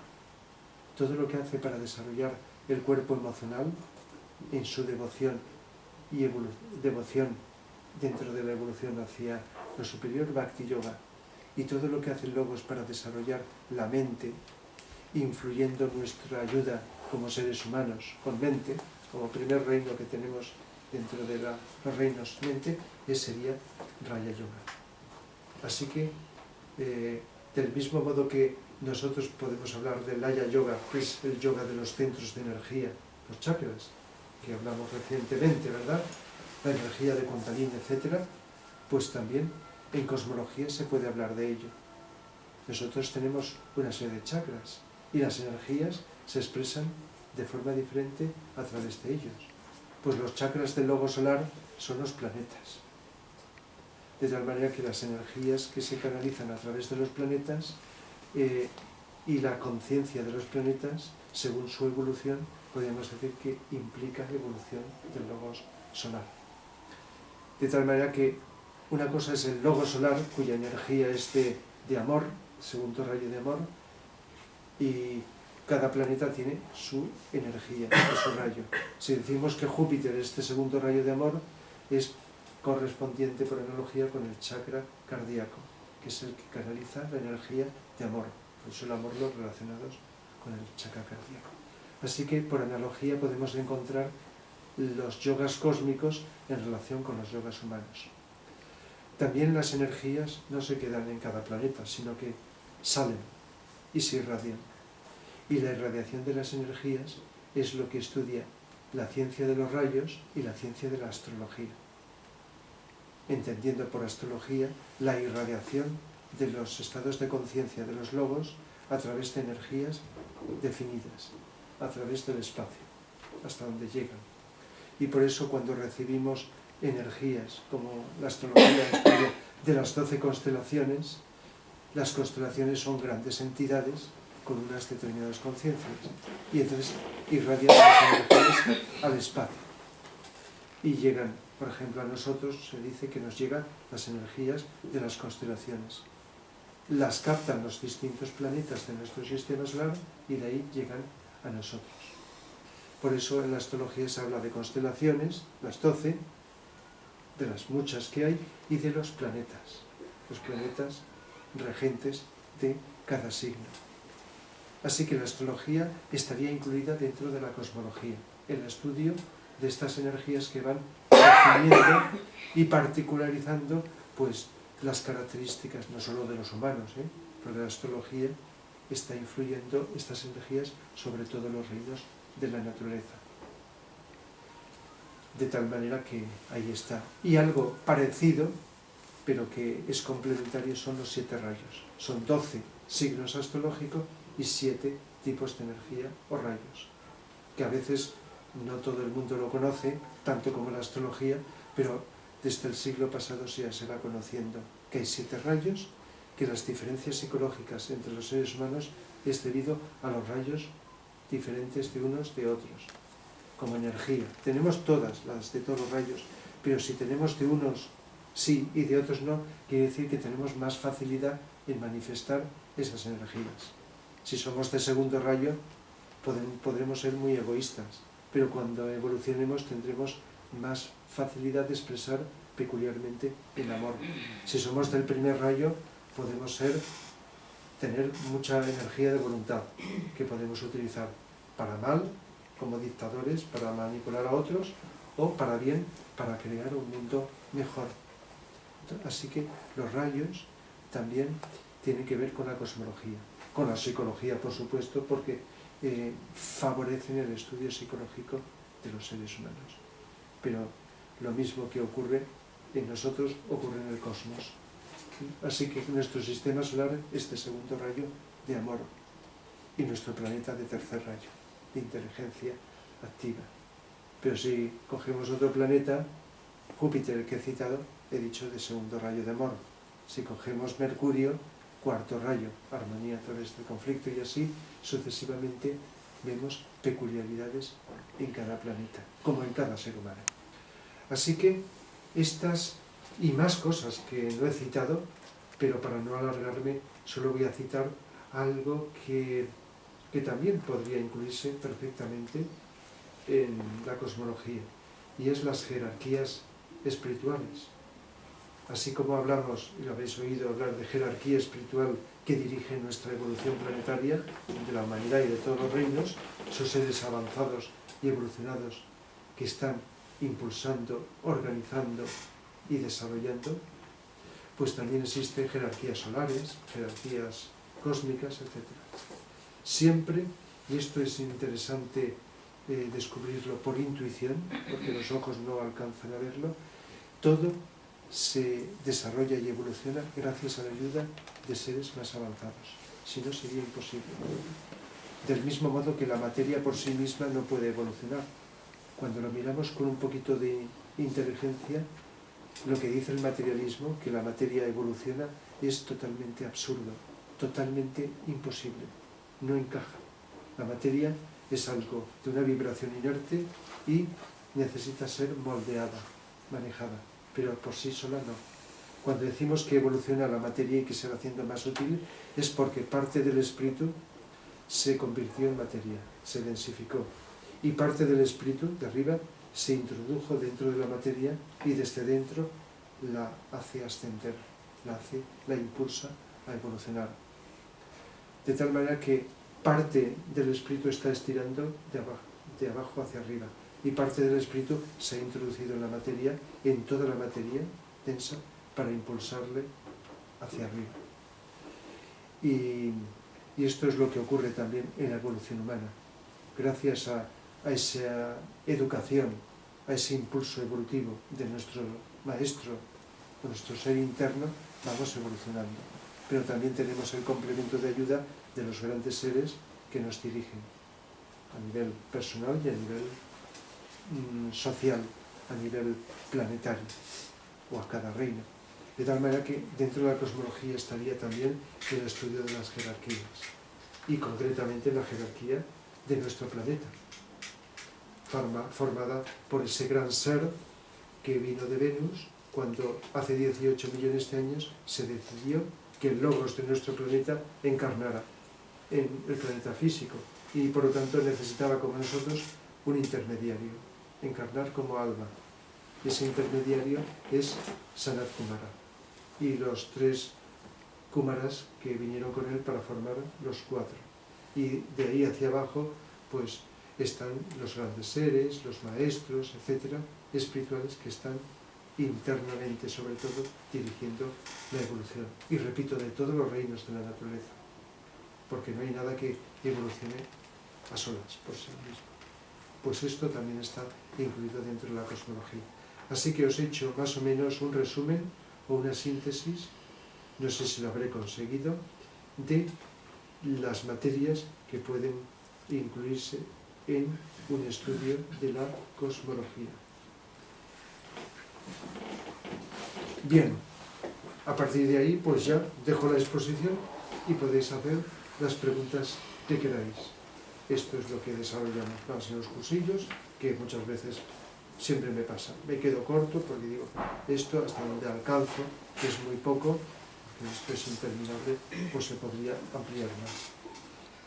Todo lo que hace para desarrollar el cuerpo emocional en su devoción y devoción dentro de la evolución hacia lo superior, Bhakti Yoga. Y todo lo que hace el Logos para desarrollar la mente, influyendo nuestra ayuda como seres humanos con mente, como primer reino que tenemos dentro de los reinos mente, ese sería Raya Yoga. Así que, del mismo modo que nosotros podemos hablar del Laya Yoga, que es el yoga de los centros de energía, los chakras, que hablamos recientemente, ¿verdad? La energía de Kundalini, etc., pues también en cosmología se puede hablar de ello. Nosotros tenemos una serie de chakras y las energías se expresan de forma diferente a través de ellos. Pues los chakras del logo solar son los planetas. De tal manera que las energías que se canalizan a través de los planetas y la conciencia de los planetas, según su evolución, podríamos decir que implica evolución del logos solar. De tal manera que una cosa es el logo solar, cuya energía es de amor, segundo rayo de amor, y cada planeta tiene su energía, su rayo. Si decimos que Júpiter, este segundo rayo de amor, es correspondiente por analogía con el chakra cardíaco, que es el que canaliza la energía de amor. Por eso el amor lo relacionados con el chakra cardíaco. Así que por analogía podemos encontrar los yogas cósmicos en relación con los yogas humanos. También las energías no se quedan en cada planeta, sino que salen y se irradian. Y la irradiación de las energías es lo que estudia la ciencia de los rayos y la ciencia de la astrología. Entendiendo por astrología la irradiación de los estados de conciencia de los logos a través de energías definidas, a través del espacio, hasta donde llegan. Y por eso cuando recibimos energías, como la astrología estudia de las 12 constelaciones, las constelaciones son grandes entidades con unas determinadas conciencias, y entonces irradian las energías al espacio. Y llegan, por ejemplo, a nosotros se dice que nos llegan las energías de las constelaciones. Las captan los distintos planetas de nuestro sistema solar y de ahí llegan a nosotros. Por eso en la astrología se habla de constelaciones, las 12, de las muchas que hay, y de los planetas regentes de cada signo. Así que la astrología estaría incluida dentro de la cosmología, el estudio de estas energías que van definiendo y particularizando pues, las características no solo de los humanos, pero la astrología está influyendo estas energías sobre todos los reinos de la naturaleza. De tal manera que ahí está. Y algo parecido, pero que es complementario, son los 7 rayos. Son 12 signos astrológicos y 7 tipos de energía o rayos, que a veces no todo el mundo lo conoce, tanto como la astrología, pero desde el siglo pasado ya se va conociendo que hay 7 rayos, que las diferencias psicológicas entre los seres humanos es debido a los rayos diferentes de unos de otros, como energía. Tenemos todas las de todos los rayos, pero si tenemos de unos sí y de otros no, quiere decir que tenemos más facilidad en manifestar esas energías. Si somos de segundo rayo, podremos ser muy egoístas, pero cuando evolucionemos tendremos más facilidad de expresar peculiarmente el amor. Si somos del primer rayo, podemos tener mucha energía de voluntad que podemos utilizar para mal, como dictadores, para manipular a otros, o para bien, para crear un mundo mejor. Así que los rayos también tienen que ver con la cosmología, con la psicología, por supuesto, porque favorecen el estudio psicológico de los seres humanos. Pero lo mismo que ocurre en nosotros ocurre en el cosmos. Así que nuestro sistema solar es de segundo rayo de amor y nuestro planeta de tercer rayo, de inteligencia activa. Pero si cogemos otro planeta, Júpiter, el que he citado, he dicho de segundo rayo de amor. Si cogemos Mercurio, cuarto rayo, armonía a través del conflicto, y así sucesivamente vemos peculiaridades en cada planeta, como en cada ser humano. Así que estas y más cosas que no he citado, pero para no alargarme solo voy a citar algo que también podría incluirse perfectamente en la cosmología, y es las jerarquías espirituales. Así como hablamos, y lo habéis oído hablar, de jerarquía espiritual que dirige nuestra evolución planetaria, de la humanidad y de todos los reinos, esos seres avanzados y evolucionados que están impulsando, organizando y desarrollando, pues también existen jerarquías solares, jerarquías cósmicas, etc. Siempre, y esto es interesante descubrirlo por intuición, porque los ojos no alcanzan a verlo, todo se desarrolla y evoluciona gracias a la ayuda de seres más avanzados. Si no, sería imposible. Del mismo modo que la materia por sí misma no puede evolucionar. Cuando lo miramos con un poquito de inteligencia, lo que dice el materialismo, que la materia evoluciona, es totalmente absurdo, totalmente imposible. No encaja. La materia es algo de una vibración inerte y necesita ser moldeada, manejada, pero por sí sola no. Cuando decimos que evoluciona la materia y que se va haciendo más útil, es porque parte del espíritu se convirtió en materia, se densificó, y parte del espíritu de arriba se introdujo dentro de la materia y desde dentro la hace ascender, la impulsa a evolucionar. De tal manera que parte del espíritu está estirando de abajo hacia arriba, y parte del espíritu se ha introducido en la materia, en toda la materia densa, para impulsarle hacia arriba. Y esto es lo que ocurre también en la evolución humana. Gracias a esa educación, a ese impulso evolutivo de nuestro maestro, de nuestro ser interno, vamos evolucionando. Pero también tenemos el complemento de ayuda de los grandes seres que nos dirigen a nivel personal y a nivel social, a nivel planetario, o a cada reino. De tal manera que dentro de la cosmología estaría también el estudio de las jerarquías, y concretamente la jerarquía de nuestro planeta, formada por ese gran ser que vino de Venus cuando hace 18 millones de años se decidió que el logos de nuestro planeta encarnara en el planeta físico, y por lo tanto necesitaba, como nosotros, un intermediario, encarnar como alma. Ese intermediario es Sanat Kumara, y los 3 Kumaras que vinieron con él para formar los 4. Y de ahí hacia abajo pues están los grandes seres, los maestros, etcétera, espirituales, que están internamente, sobre todo, dirigiendo la evolución. Y repito, de todos los reinos de la naturaleza, porque no hay nada que evolucione a solas por sí mismo. Pues esto también está incluido dentro de la cosmología. Así que os he hecho más o menos un resumen o una síntesis, no sé si lo habré conseguido, de las materias que pueden incluirse en un estudio de la cosmología. Bien, a partir de ahí pues ya dejo la exposición y podéis hacer las preguntas que queráis. Esto es lo que desarrollamos más en los cursillos, que muchas veces siempre me pasa. Me quedo corto porque digo, esto hasta donde alcanzo, que es muy poco, que esto es interminable, pues se podría ampliar más.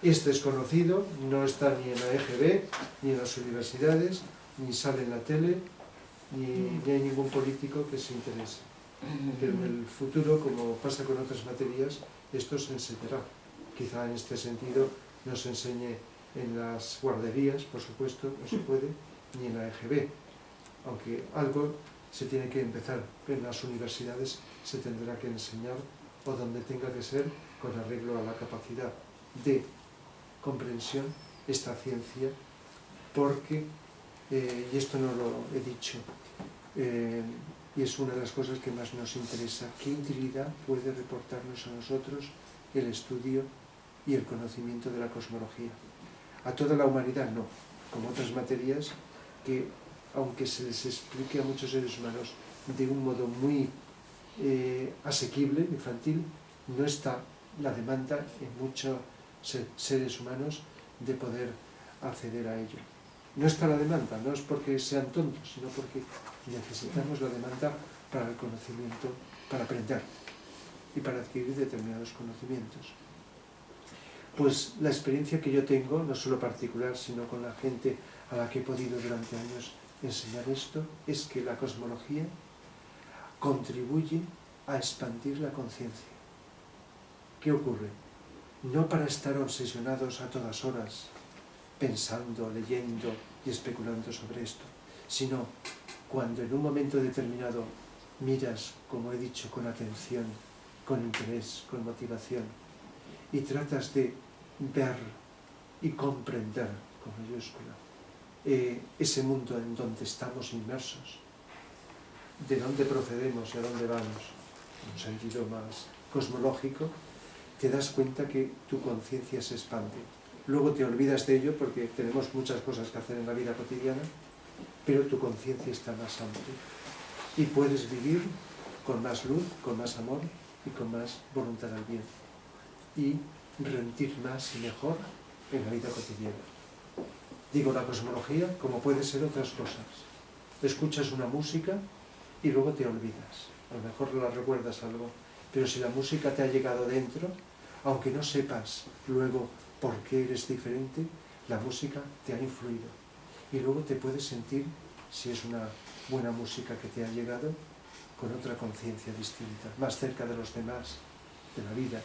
Este es conocido, no está ni en la EGB, ni en las universidades, ni sale en la tele, ni hay ningún político que se interese. Pero en el futuro, como pasa con otras materias, esto se enseñará. Quizá en este sentido no se enseñe en las guarderías, por supuesto, no se puede, ni en la EGB. Aunque algo se tiene que empezar en las universidades, se tendrá que enseñar, o donde tenga que ser, con arreglo a la capacidad de comprensión, esta ciencia, porque, y esto no lo he dicho, y es una de las cosas que más nos interesa, ¿qué utilidad puede reportarnos a nosotros el estudio y el conocimiento de la cosmología? A toda la humanidad no, como otras materias que, aunque se les explique a muchos seres humanos de un modo muy asequible, infantil, no está la demanda en muchos seres humanos de poder acceder a ello. No está la demanda, no es porque sean tontos, sino porque necesitamos la demanda para el conocimiento, para aprender y para adquirir determinados conocimientos. Pues la experiencia que yo tengo, no solo particular, sino con la gente a la que he podido durante años enseñar esto, es que la cosmología contribuye a expandir la conciencia. ¿Qué ocurre? No para estar obsesionados a todas horas, pensando, leyendo y especulando sobre esto, sino cuando en un momento determinado miras, como he dicho, con atención, con interés, con motivación, y tratas de ver y comprender, con mayúscula, ese mundo en donde estamos inmersos, de dónde procedemos y a dónde vamos, en un sentido más cosmológico, te das cuenta que tu conciencia se expande. Luego te olvidas de ello porque tenemos muchas cosas que hacer en la vida cotidiana, pero tu conciencia está más amplia y puedes vivir con más luz, con más amor y con más voluntad al bien y rendir más y mejor en la vida cotidiana. Digo la cosmología como puede ser otras cosas. Escuchas una música y luego te olvidas. A lo mejor la recuerdas algo, pero si la música te ha llegado dentro, aunque no sepas luego por qué eres diferente, la música te ha influido. Y luego te puedes sentir, si es una buena música que te ha llegado, con otra conciencia distinta, más cerca de los demás, de la vida,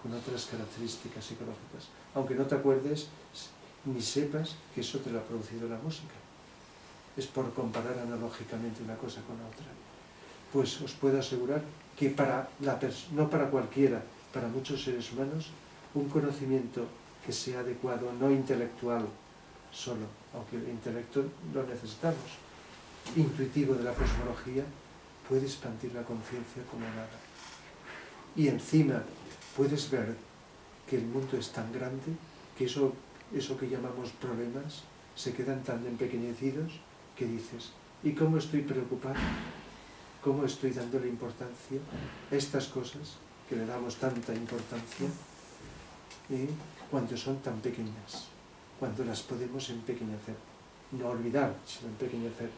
con otras características psicológicas. Aunque no te acuerdes ni sepas que eso te lo ha producido la música. Es por comparar analógicamente una cosa con la otra. Pues os puedo asegurar que no para cualquiera, para muchos seres humanos, un conocimiento que sea adecuado, no intelectual solo, aunque el intelecto lo necesitamos, intuitivo de la cosmología, puede expandir la conciencia como nada. Y encima puedes ver que el mundo es tan grande que eso que llamamos problemas se quedan tan empequeñecidos que dices, ¿y cómo estoy preocupado? ¿Cómo estoy dándole importancia a estas cosas que le damos tanta importancia cuando son tan pequeñas, cuando las podemos empequeñecer? No olvidar, sino empequeñecer,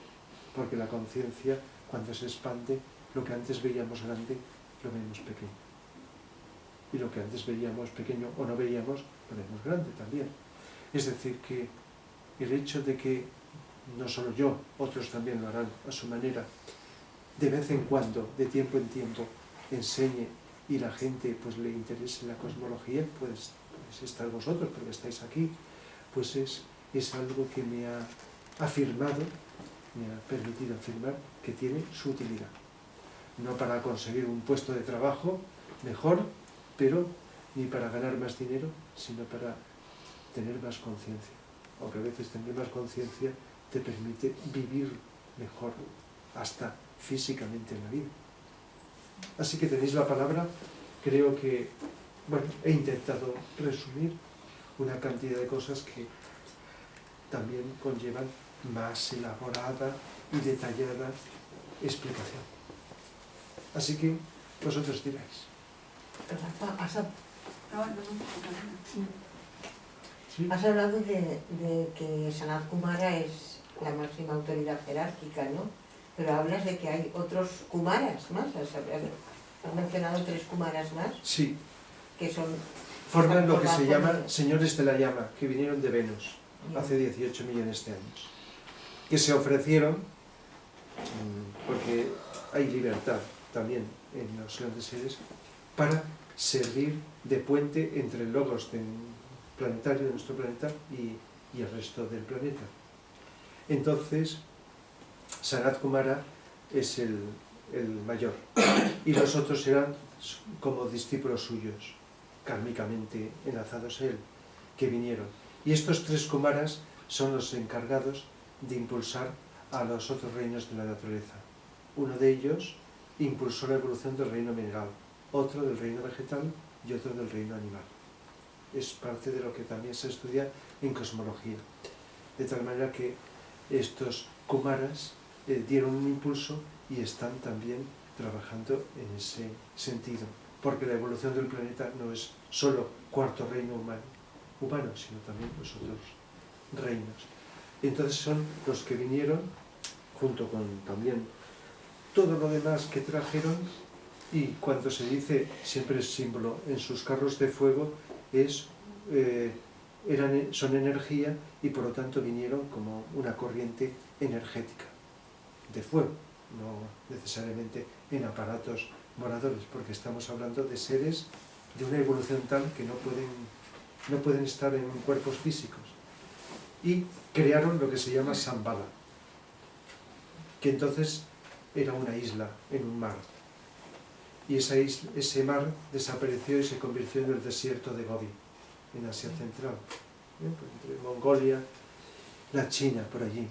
porque la conciencia, cuando se expande, lo que antes veíamos grande, lo vemos pequeño. Y lo que antes veíamos pequeño o no veíamos, lo vemos grande también. Es decir, que el hecho de que no solo yo, otros también lo harán a su manera, de vez en cuando, de tiempo en tiempo, enseñe y la gente pues le interese la cosmología, pues estar vosotros, porque estáis aquí, pues es algo que me ha afirmado, me ha permitido afirmar que tiene su utilidad. No para conseguir un puesto de trabajo mejor, pero ni para ganar más dinero, sino para tener más conciencia. Aunque a veces tener más conciencia te permite vivir mejor, hasta físicamente en la vida. Así que tenéis la palabra. Creo que, bueno, he intentado resumir una cantidad de cosas que también conllevan más elaborada y detallada explicación. Así que vosotros diráis. Has hablado de que Sanat Kumara es la máxima autoridad jerárquica, ¿no? Pero hablas de que hay otros Kumaras más. ¿Has mencionado 3 Kumaras más? Sí. Que son... Forman lo que se llama señores de la llama, que vinieron de Venus hace 18 millones de años. Que se ofrecieron, porque hay libertad también en los grandes seres, para servir de puente entre el logos planetario de nuestro planeta y el resto del planeta. Entonces, Sanat Kumara es el mayor, y los otros eran como discípulos suyos, kármicamente enlazados a él, que vinieron. Y estos 3 Kumaras son los encargados de impulsar a los otros reinos de la naturaleza. Uno de ellos impulsó la evolución del reino mineral, otro del reino vegetal y otro del reino animal. Es parte de lo que también se estudia en cosmología. De tal manera que estos Kumaras dieron un impulso y están también trabajando en ese sentido. Porque la evolución del planeta no es solo 4º reino humano, sino también los otros reinos. Entonces son los que vinieron, junto con también todo lo demás que trajeron, y cuando se dice, siempre es símbolo, en sus carros de fuego, son energía, y por lo tanto vinieron como una corriente energética de fuego, no necesariamente en aparatos voladores, porque estamos hablando de seres de una evolución tal que no pueden estar en cuerpos físicos. Y crearon lo que se llama Shambhala, que entonces era una isla en un mar. Y ese mar desapareció y se convirtió en el desierto de Gobi, en Asia Central, entre Mongolia, la China, por allí.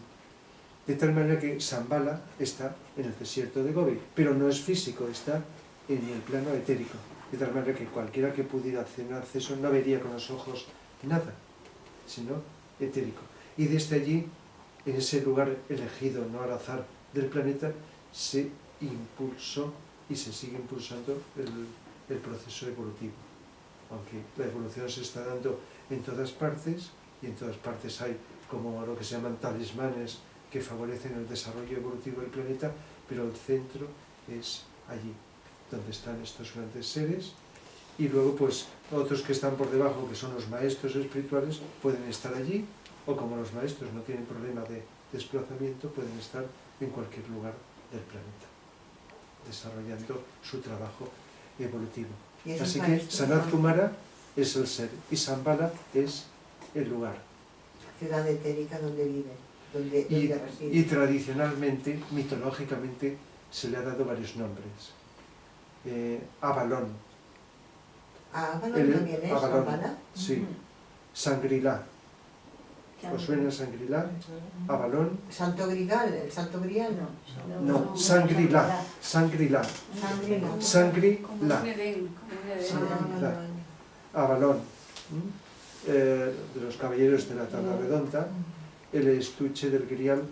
De tal manera que Shambhala está en el desierto de Gobi, pero no es físico, está en el plano etérico. De tal manera que cualquiera que pudiera tener acceso no vería con los ojos nada, sino etérico. Y desde allí, en ese lugar elegido, no al azar del planeta, se impulsó y se sigue impulsando el proceso evolutivo. Aunque la evolución se está dando en todas partes, y en todas partes hay como lo que se llaman talismanes que favorecen el desarrollo evolutivo del planeta, pero el centro es allí, donde están estos grandes seres, y luego pues otros que están por debajo, que son los maestros espirituales, pueden estar allí, o como los maestros no tienen problema de desplazamiento, pueden estar en cualquier lugar del planeta, desarrollando su trabajo evolutivo. Así que Sanat Kumara es el ser, y Shambhala es el lugar. Ciudad etérica donde vive, donde reside. Y tradicionalmente, mitológicamente, se le ha dado varios nombres. Avalon. ¿Avalon también es Shambhala? Sí. Shangri-La. ¿Os suena Shangri-La? Avalon. ¿Santo Grial? ¿El Santo Grial? No, Shangri-La. Shangri-La. Shangri-La. Avalon. De los caballeros de la tabla redonda. El estuche del Grial,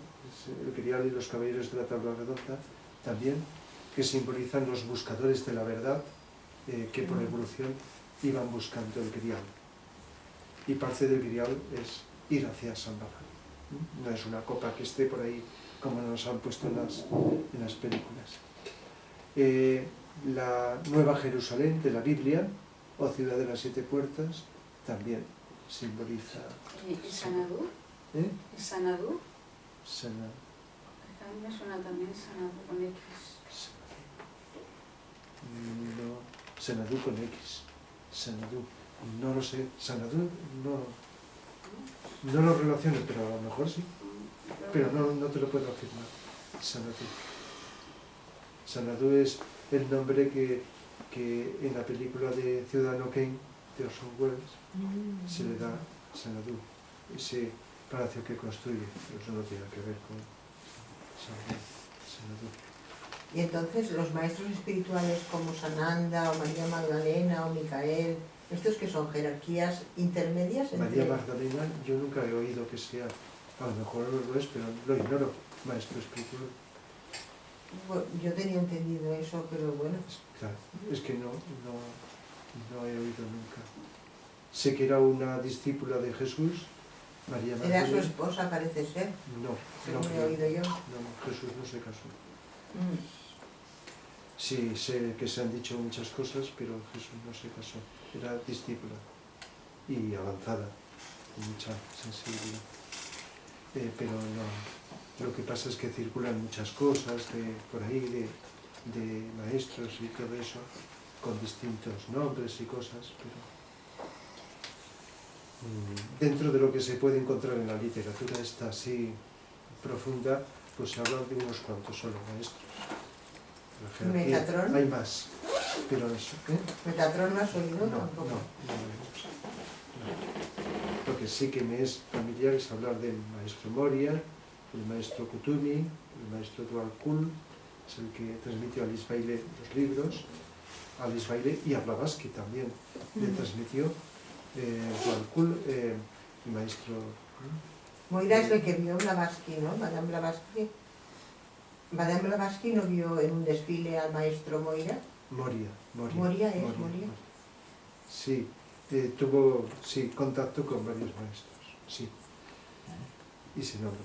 el Grial y los caballeros de la tabla redonda también, que simbolizan los buscadores de la verdad, que por evolución iban buscando el Grial. Y parte del Grial es ir hacia Shambhala. No es una copa que esté por ahí como nos han puesto en las películas. La Nueva Jerusalén de la Biblia, o Ciudad de las 7 Puertas, también simboliza... ¿Y Sanadú? ¿Es Sanadú? Sanadú. A mí me suena también Sanadú con X. No, Sanadú con X. Sanadú. No lo sé. Sanadú no lo relaciono, pero a lo mejor sí. Pero no te lo puedo afirmar. Sanadú. Sanadú es el nombre que en la película de Ciudadano Kane, de Orson Welles, se le da Sanadú. Ese palacio que construye, pero no tiene que ver con Sanadú. Y entonces los maestros espirituales como Sananda, o María Magdalena, o Micael, ¿estos que son jerarquías intermedias? María Magdalena, yo nunca he oído que sea A lo mejor no lo es, pero lo ignoro, maestro espiritual. Bueno, yo tenía entendido eso, pero bueno. Claro, es que no he oído nunca. Sé que era una discípula de Jesús, María Magdalena. Era su esposa, parece ser, No, según no he creo. oído yo. No, Jesús no se casó. Mm. Sí, sé que se han dicho muchas cosas, pero Jesús no se casó. Era discípula y avanzada, con mucha sensibilidad. Pero no, lo que pasa es que circulan muchas cosas por ahí de maestros y todo eso, con distintos nombres y cosas, pero dentro de lo que se puede encontrar en la literatura esta así profunda, pues se hablan de unos cuantos solo maestros. La jerarquía, ¿Metatrón? hay más, pero eso, ¿Metatrón no has oído no. tampoco? Lo que sí que me es familiar es hablar del maestro Moria, el maestro Kutumi, el maestro Dwalkul, es el que transmitió a Lisbaile los libros, a Lisbaile y a Blavatsky también le transmitió Dwalkul, el maestro. Moira es el que vio Blavatsky, ¿no? Madame Blavatsky. Madame Blavatsky no vio en un desfile al maestro Moira. Moria. Moria es, Moria. Sí, tuvo contacto con varios maestros, sí, y se nombra.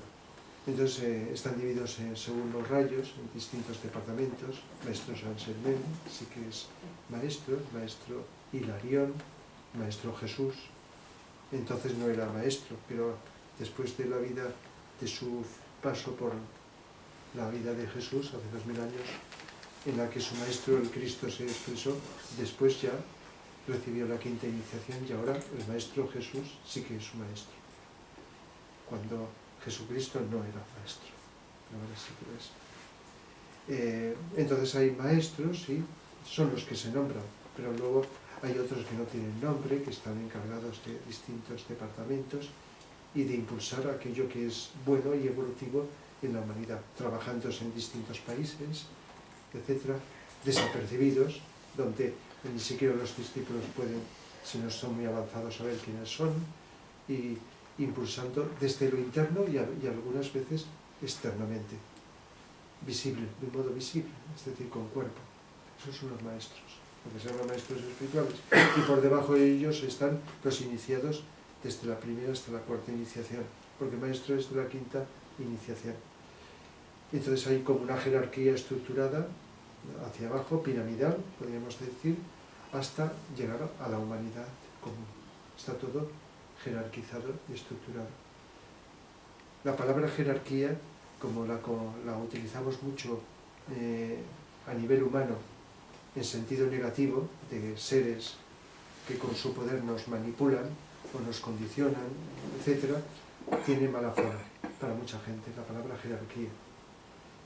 Entonces están divididos según los rayos, en distintos departamentos. Maestro San Germán, sí que es maestro Hilarión, maestro Jesús. Entonces no era maestro, pero después de la vida, de su paso por la vida de Jesús hace 2000 años, en la que su maestro, el Cristo, se expresó, después ya recibió la quinta iniciación y ahora el maestro Jesús sí que es su maestro. Cuando Jesucristo no era maestro, ahora sí que lo es. Entonces hay maestros, sí, son los que se nombran, pero luego hay otros que no tienen nombre, que están encargados de distintos departamentos y de impulsar aquello que es bueno y evolutivo en la humanidad, trabajando en distintos países, etcétera, desapercibidos, donde ni siquiera los discípulos pueden, si no son muy avanzados, saber quiénes son, y impulsando desde lo interno y algunas veces externamente, visible, de un modo visible, es decir, con cuerpo. Esos son los maestros, lo que se llaman maestros espirituales, y por debajo de ellos están los iniciados desde la primera hasta la cuarta iniciación, porque maestro es de la quinta iniciación. Entonces hay como una jerarquía estructurada hacia abajo, piramidal, podríamos decir, hasta llegar a la humanidad común. Está todo jerarquizado y estructurado. La palabra jerarquía, como la utilizamos mucho a nivel humano, en sentido negativo, de seres que con su poder nos manipulan o nos condicionan, etc., tiene mala fama para mucha gente, la palabra jerarquía.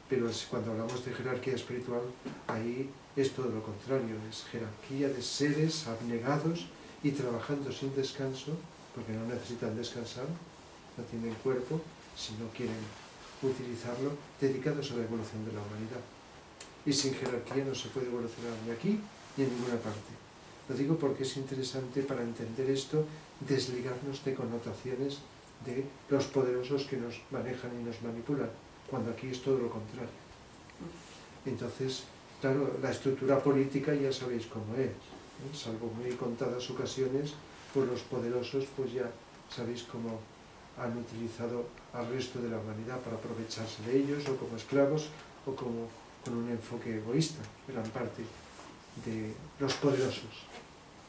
Pero cuando hablamos de jerarquía espiritual, ahí es todo lo contrario, es jerarquía de seres abnegados y trabajando sin descanso, porque no necesitan descansar, no tienen cuerpo, si no quieren utilizarlo, dedicados a la evolución de la humanidad. Y sin jerarquía no se puede evolucionar ni aquí ni en ninguna parte. Lo digo porque es interesante para entender esto, desligarnos de connotaciones de los poderosos que nos manejan y nos manipulan, cuando aquí es todo lo contrario. Entonces, claro, la estructura política ya sabéis cómo es, ¿eh? Salvo muy contadas ocasiones, pues los poderosos pues ya sabéis cómo han utilizado al resto de la humanidad para aprovecharse de ellos, o como esclavos, o como con un enfoque egoísta, gran parte de los poderosos,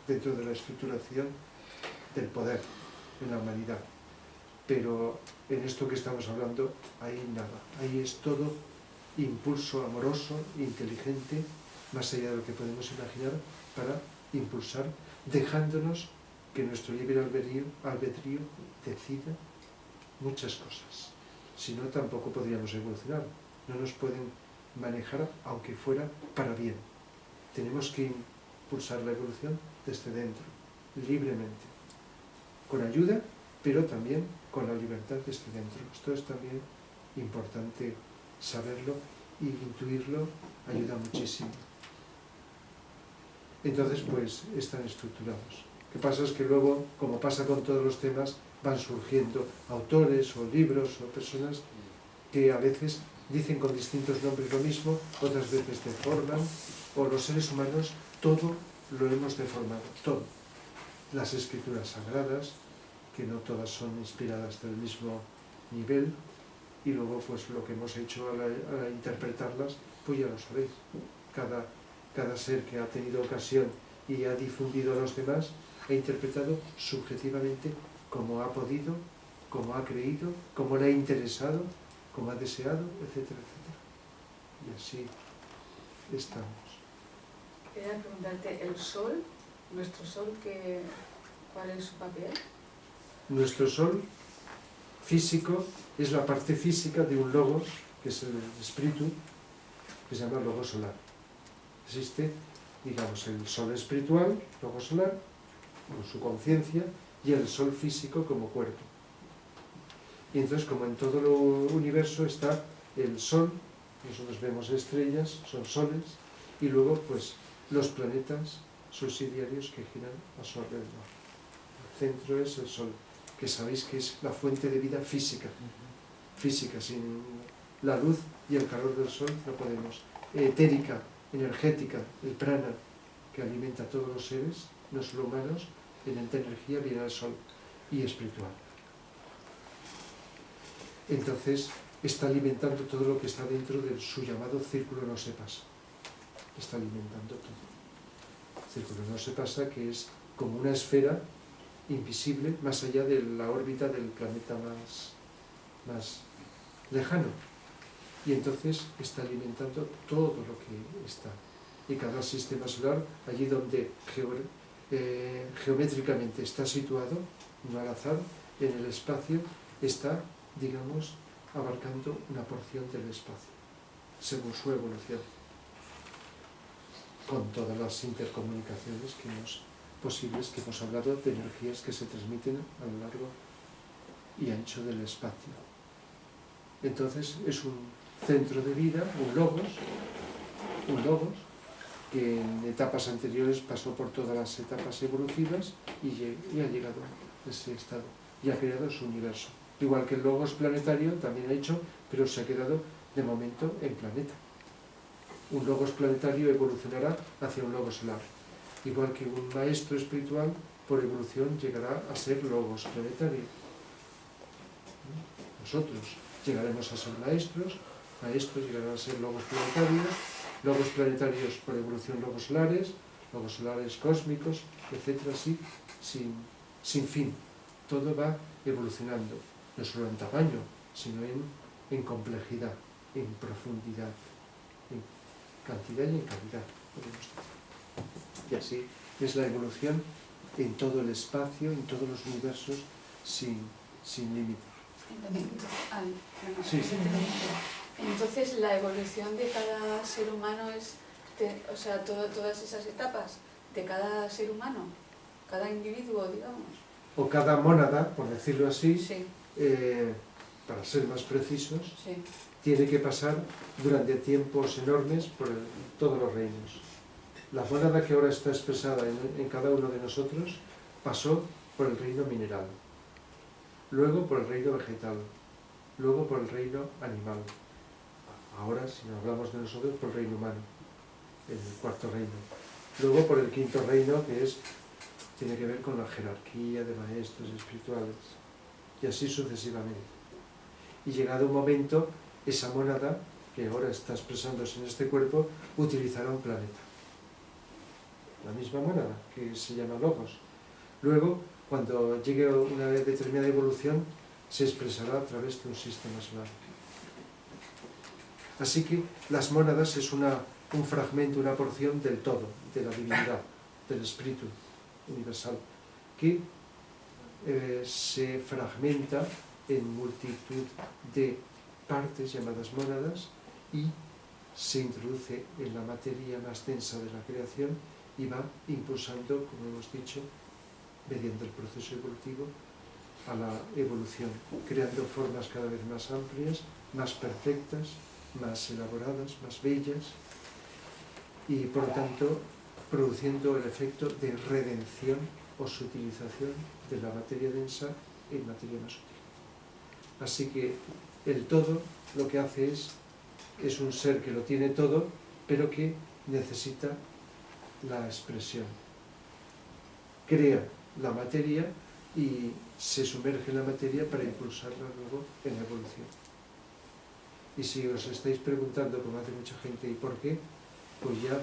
dentro de la estructuración del poder en la humanidad. Pero en esto que estamos hablando, ahí nada, ahí es todo impulso amoroso, inteligente, más allá de lo que podemos imaginar, para impulsar, dejándonos que nuestro libre albedrío decida muchas cosas. Si no, tampoco podríamos evolucionar. No nos pueden manejar, aunque fuera para bien. Tenemos que impulsar la evolución desde dentro, libremente, con ayuda, pero también con la libertad desde dentro. Esto es también importante saberlo y intuirlo, ayuda muchísimo. Entonces, pues, están estructurados. Lo que pasa es que luego, como pasa con todos los temas, van surgiendo autores o libros o personas que a veces dicen con distintos nombres lo mismo, otras veces deforman, o los seres humanos todo lo hemos deformado, todo. Las escrituras sagradas, que no todas son inspiradas del mismo nivel, y luego pues lo que hemos hecho al interpretarlas, pues ya lo sabéis. Cada ser que ha tenido ocasión y ha difundido a los demás, ha interpretado subjetivamente como ha podido, como ha creído, como le ha interesado, como ha deseado, etcétera, etcétera. Y así estamos. Quería preguntarte, ¿el sol, nuestro sol, cuál es su papel? Nuestro sol físico es la parte física de un logos, que es el espíritu, que se llama logos solar. Existe, digamos, el sol espiritual, logos solar, con su conciencia, y el sol físico como cuerpo. Y entonces, como en todo el universo está el sol, nosotros vemos estrellas, son soles, y luego pues los planetas subsidiarios que giran a su alrededor. El centro es el sol, que sabéis que es la fuente de vida física. Física, sin la luz y el calor del sol no podemos. Etérica, energética, el prana, que alimenta a todos los seres, no solo humanos, en esta energía viene del sol, y espiritual. Entonces, está alimentando todo lo que está dentro de su llamado círculo no se pasa. Está alimentando todo. Círculo no se pasa, que es como una esfera invisible más allá de la órbita del planeta más lejano. Y entonces está alimentando todo lo que está. Y cada sistema solar, allí donde geométricamente está situado, no al azar, en el espacio, está, digamos, abarcando una porción del espacio, según su evolución, con todas las intercomunicaciones posibles que hemos hablado, de energías que se transmiten a lo largo y ancho del espacio. Entonces es un centro de vida, un logos, que en etapas anteriores pasó por todas las etapas evolutivas y ha llegado a ese estado y ha creado su universo. Igual que el logos planetario también ha hecho, pero se ha quedado de momento en planeta. Un logos planetario evolucionará hacia un logos solar. Igual que un maestro espiritual, por evolución, llegará a ser logos planetario. Nosotros llegaremos a ser maestros llegarán a ser logos planetarios por evolución logos solares cósmicos, etcétera, así, sin fin. Todo va evolucionando, no solo en tamaño, sino en complejidad, en profundidad, en cantidad y en calidad, podemos decir. Y así es la evolución en todo el espacio, en todos los universos, sin límite. Sí. Entonces, la evolución de cada ser humano es, todas esas etapas de cada ser humano, cada individuo, digamos. O cada mónada, por decirlo así, Sí. Para ser más precisos, Sí. tiene que pasar durante tiempos enormes por todos los reinos. La mónada que ahora está expresada en cada uno de nosotros pasó por el reino mineral, luego por el reino vegetal, luego por el reino animal. Ahora, si no hablamos de nosotros, por el reino humano, el cuarto reino. Luego por el quinto reino, que tiene que ver con la jerarquía de maestros espirituales, y así sucesivamente. Y llegado un momento, esa mónada, que ahora está expresándose en este cuerpo, utilizará un planeta. La misma mónada, que se llama logos. Luego, cuando llegue una determinada evolución, se expresará a través de un sistema solar. Así que las mónadas es un fragmento, una porción del todo, de la divinidad, del espíritu universal, que se fragmenta en multitud de partes llamadas mónadas y se introduce en la materia más densa de la creación y va impulsando, como hemos dicho, mediante el proceso evolutivo, a la evolución, creando formas cada vez más amplias, más perfectas, más elaboradas, más bellas, y por lo tanto produciendo el efecto de redención o sutilización de la materia densa en materia más sutil. Así que el todo lo que hace es un ser que lo tiene todo, pero que necesita la expresión. Crea la materia y se sumerge en la materia para impulsarla luego en la evolución. Y si os estáis preguntando, como hace mucha gente, ¿y por qué? Pues ya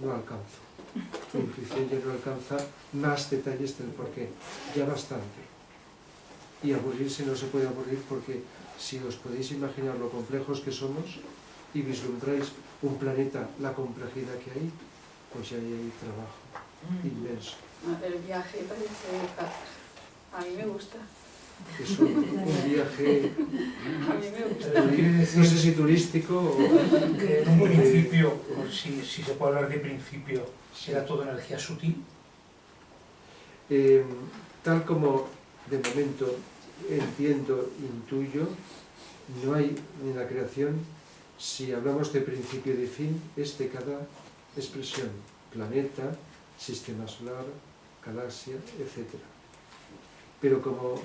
no alcanzo. Mi intuición ya no alcanza más detalles del por qué. Ya bastante. Y aburrirse no se puede aburrir porque si os podéis imaginar lo complejos que somos y vislumbráis un planeta, la complejidad que hay, pues ya hay trabajo inmenso. El viaje parece fácil. A mí me gusta. Es un viaje, A mí me gusta. no sé si turístico o... Que en un principio, o si se puede hablar de principio, ¿será todo energía sutil? Tal como de momento entiendo, intuyo, no hay en la creación, si hablamos de principio y de fin, es de cada expresión, planeta, sistema solar, galaxia, etc. Pero como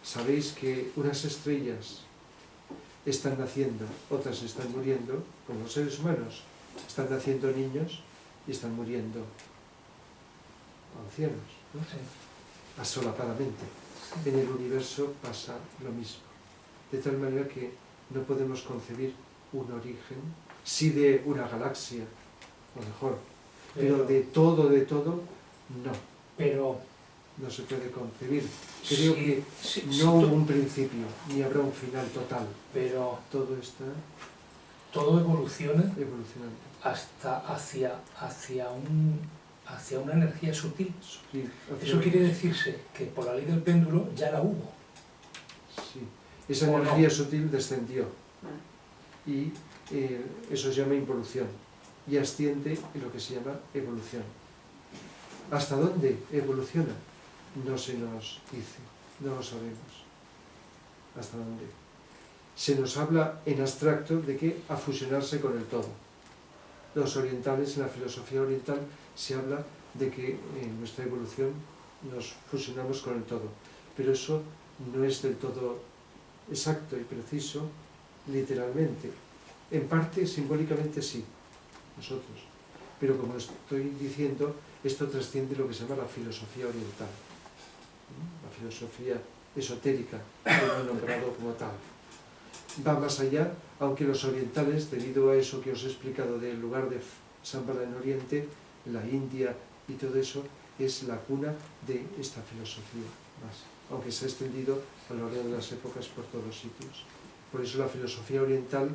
sabéis que unas estrellas están naciendo, otras están muriendo, como los seres humanos, están naciendo niños y están muriendo ancianos, ¿no? Sí. Asolapadamente. En el universo pasa lo mismo. De tal manera que no podemos concebir un origen, sí de una galaxia, o mejor, pero de todo, no. Pero No se puede concebir. Creo que sí, no hubo un principio, ni habrá un final total. pero Todo está todo evoluciona evolucionando. hasta hacia una energía sutil. Sí, Eso quiere decirse que por la ley del péndulo ya la hubo. sí. Esa ¿O no? energía sutil descendió y eso se llama involución y asciende en lo que se llama evolución. ¿Hasta dónde evoluciona? No se nos dice, no lo sabemos. ¿Hasta dónde? Se nos habla en abstracto de que a fusionarse con el todo. Los orientales, en la filosofía oriental, se habla de que en nuestra evolución nos fusionamos con el todo. Pero eso no es del todo exacto y preciso, literalmente. En parte, simbólicamente sí, nosotros. Pero como estoy diciendo, esto trasciende lo que se llama la filosofía oriental. La filosofía esotérica, que lo he nombrado como tal. Va más allá, aunque los orientales, debido a eso que os he explicado del lugar de Shambhala en Oriente, la India y todo eso, es la cuna de esta filosofía más, aunque se ha extendido a lo largo de las épocas por todos sitios. Por eso la filosofía oriental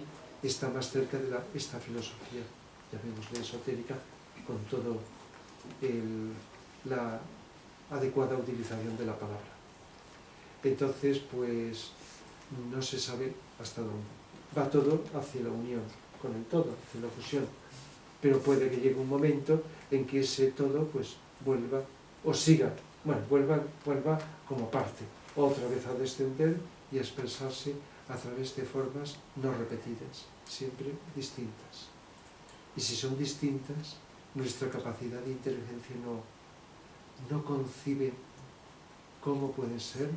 está más cerca de esta filosofía, llamémosle esotérica, con todo la adecuada utilización de la palabra. Entonces, pues, no se sabe hasta dónde. Va todo hacia la unión con el todo, hacia la fusión. Pero puede que llegue un momento en que ese todo, pues, vuelva o siga, bueno, vuelva como parte, otra vez a descender y a expresarse a través de formas no repetidas, siempre distintas. Y si son distintas, nuestra capacidad de inteligencia no concibe cómo pueden ser,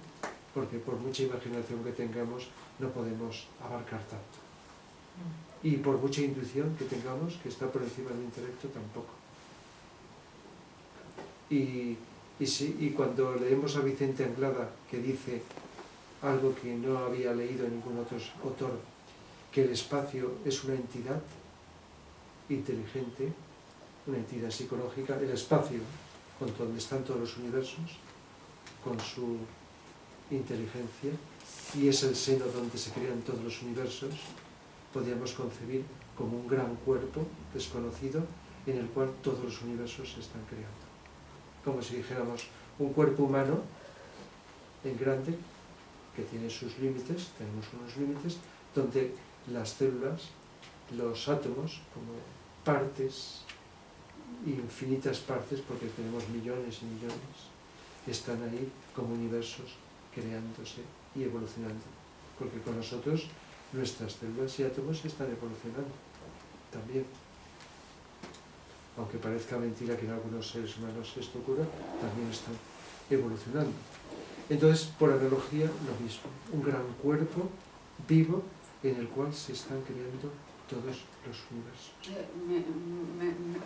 porque por mucha imaginación que tengamos, no podemos abarcar tanto. Y por mucha intuición que tengamos, que está por encima del intelecto, tampoco. Y cuando leemos a Vicente Anglada, que dice algo que no había leído ningún otro autor, que el espacio es una entidad inteligente, una entidad psicológica, el espacio, con donde están todos los universos, con su inteligencia, y es el seno donde se crean todos los universos, podríamos concebir como un gran cuerpo desconocido en el cual todos los universos se están creando. Como si dijéramos un cuerpo humano en grande, que tiene sus límites, tenemos unos límites, donde las células, los átomos, como partes, infinitas partes, porque tenemos millones y millones, están ahí como universos creándose y evolucionando. Porque con nosotros nuestras células y átomos están evolucionando también. aunque parezca mentira que en algunos seres humanos esto ocurra, también están evolucionando. Entonces, por analogía, lo mismo, un gran cuerpo vivo en el cual se están creando todos los universos.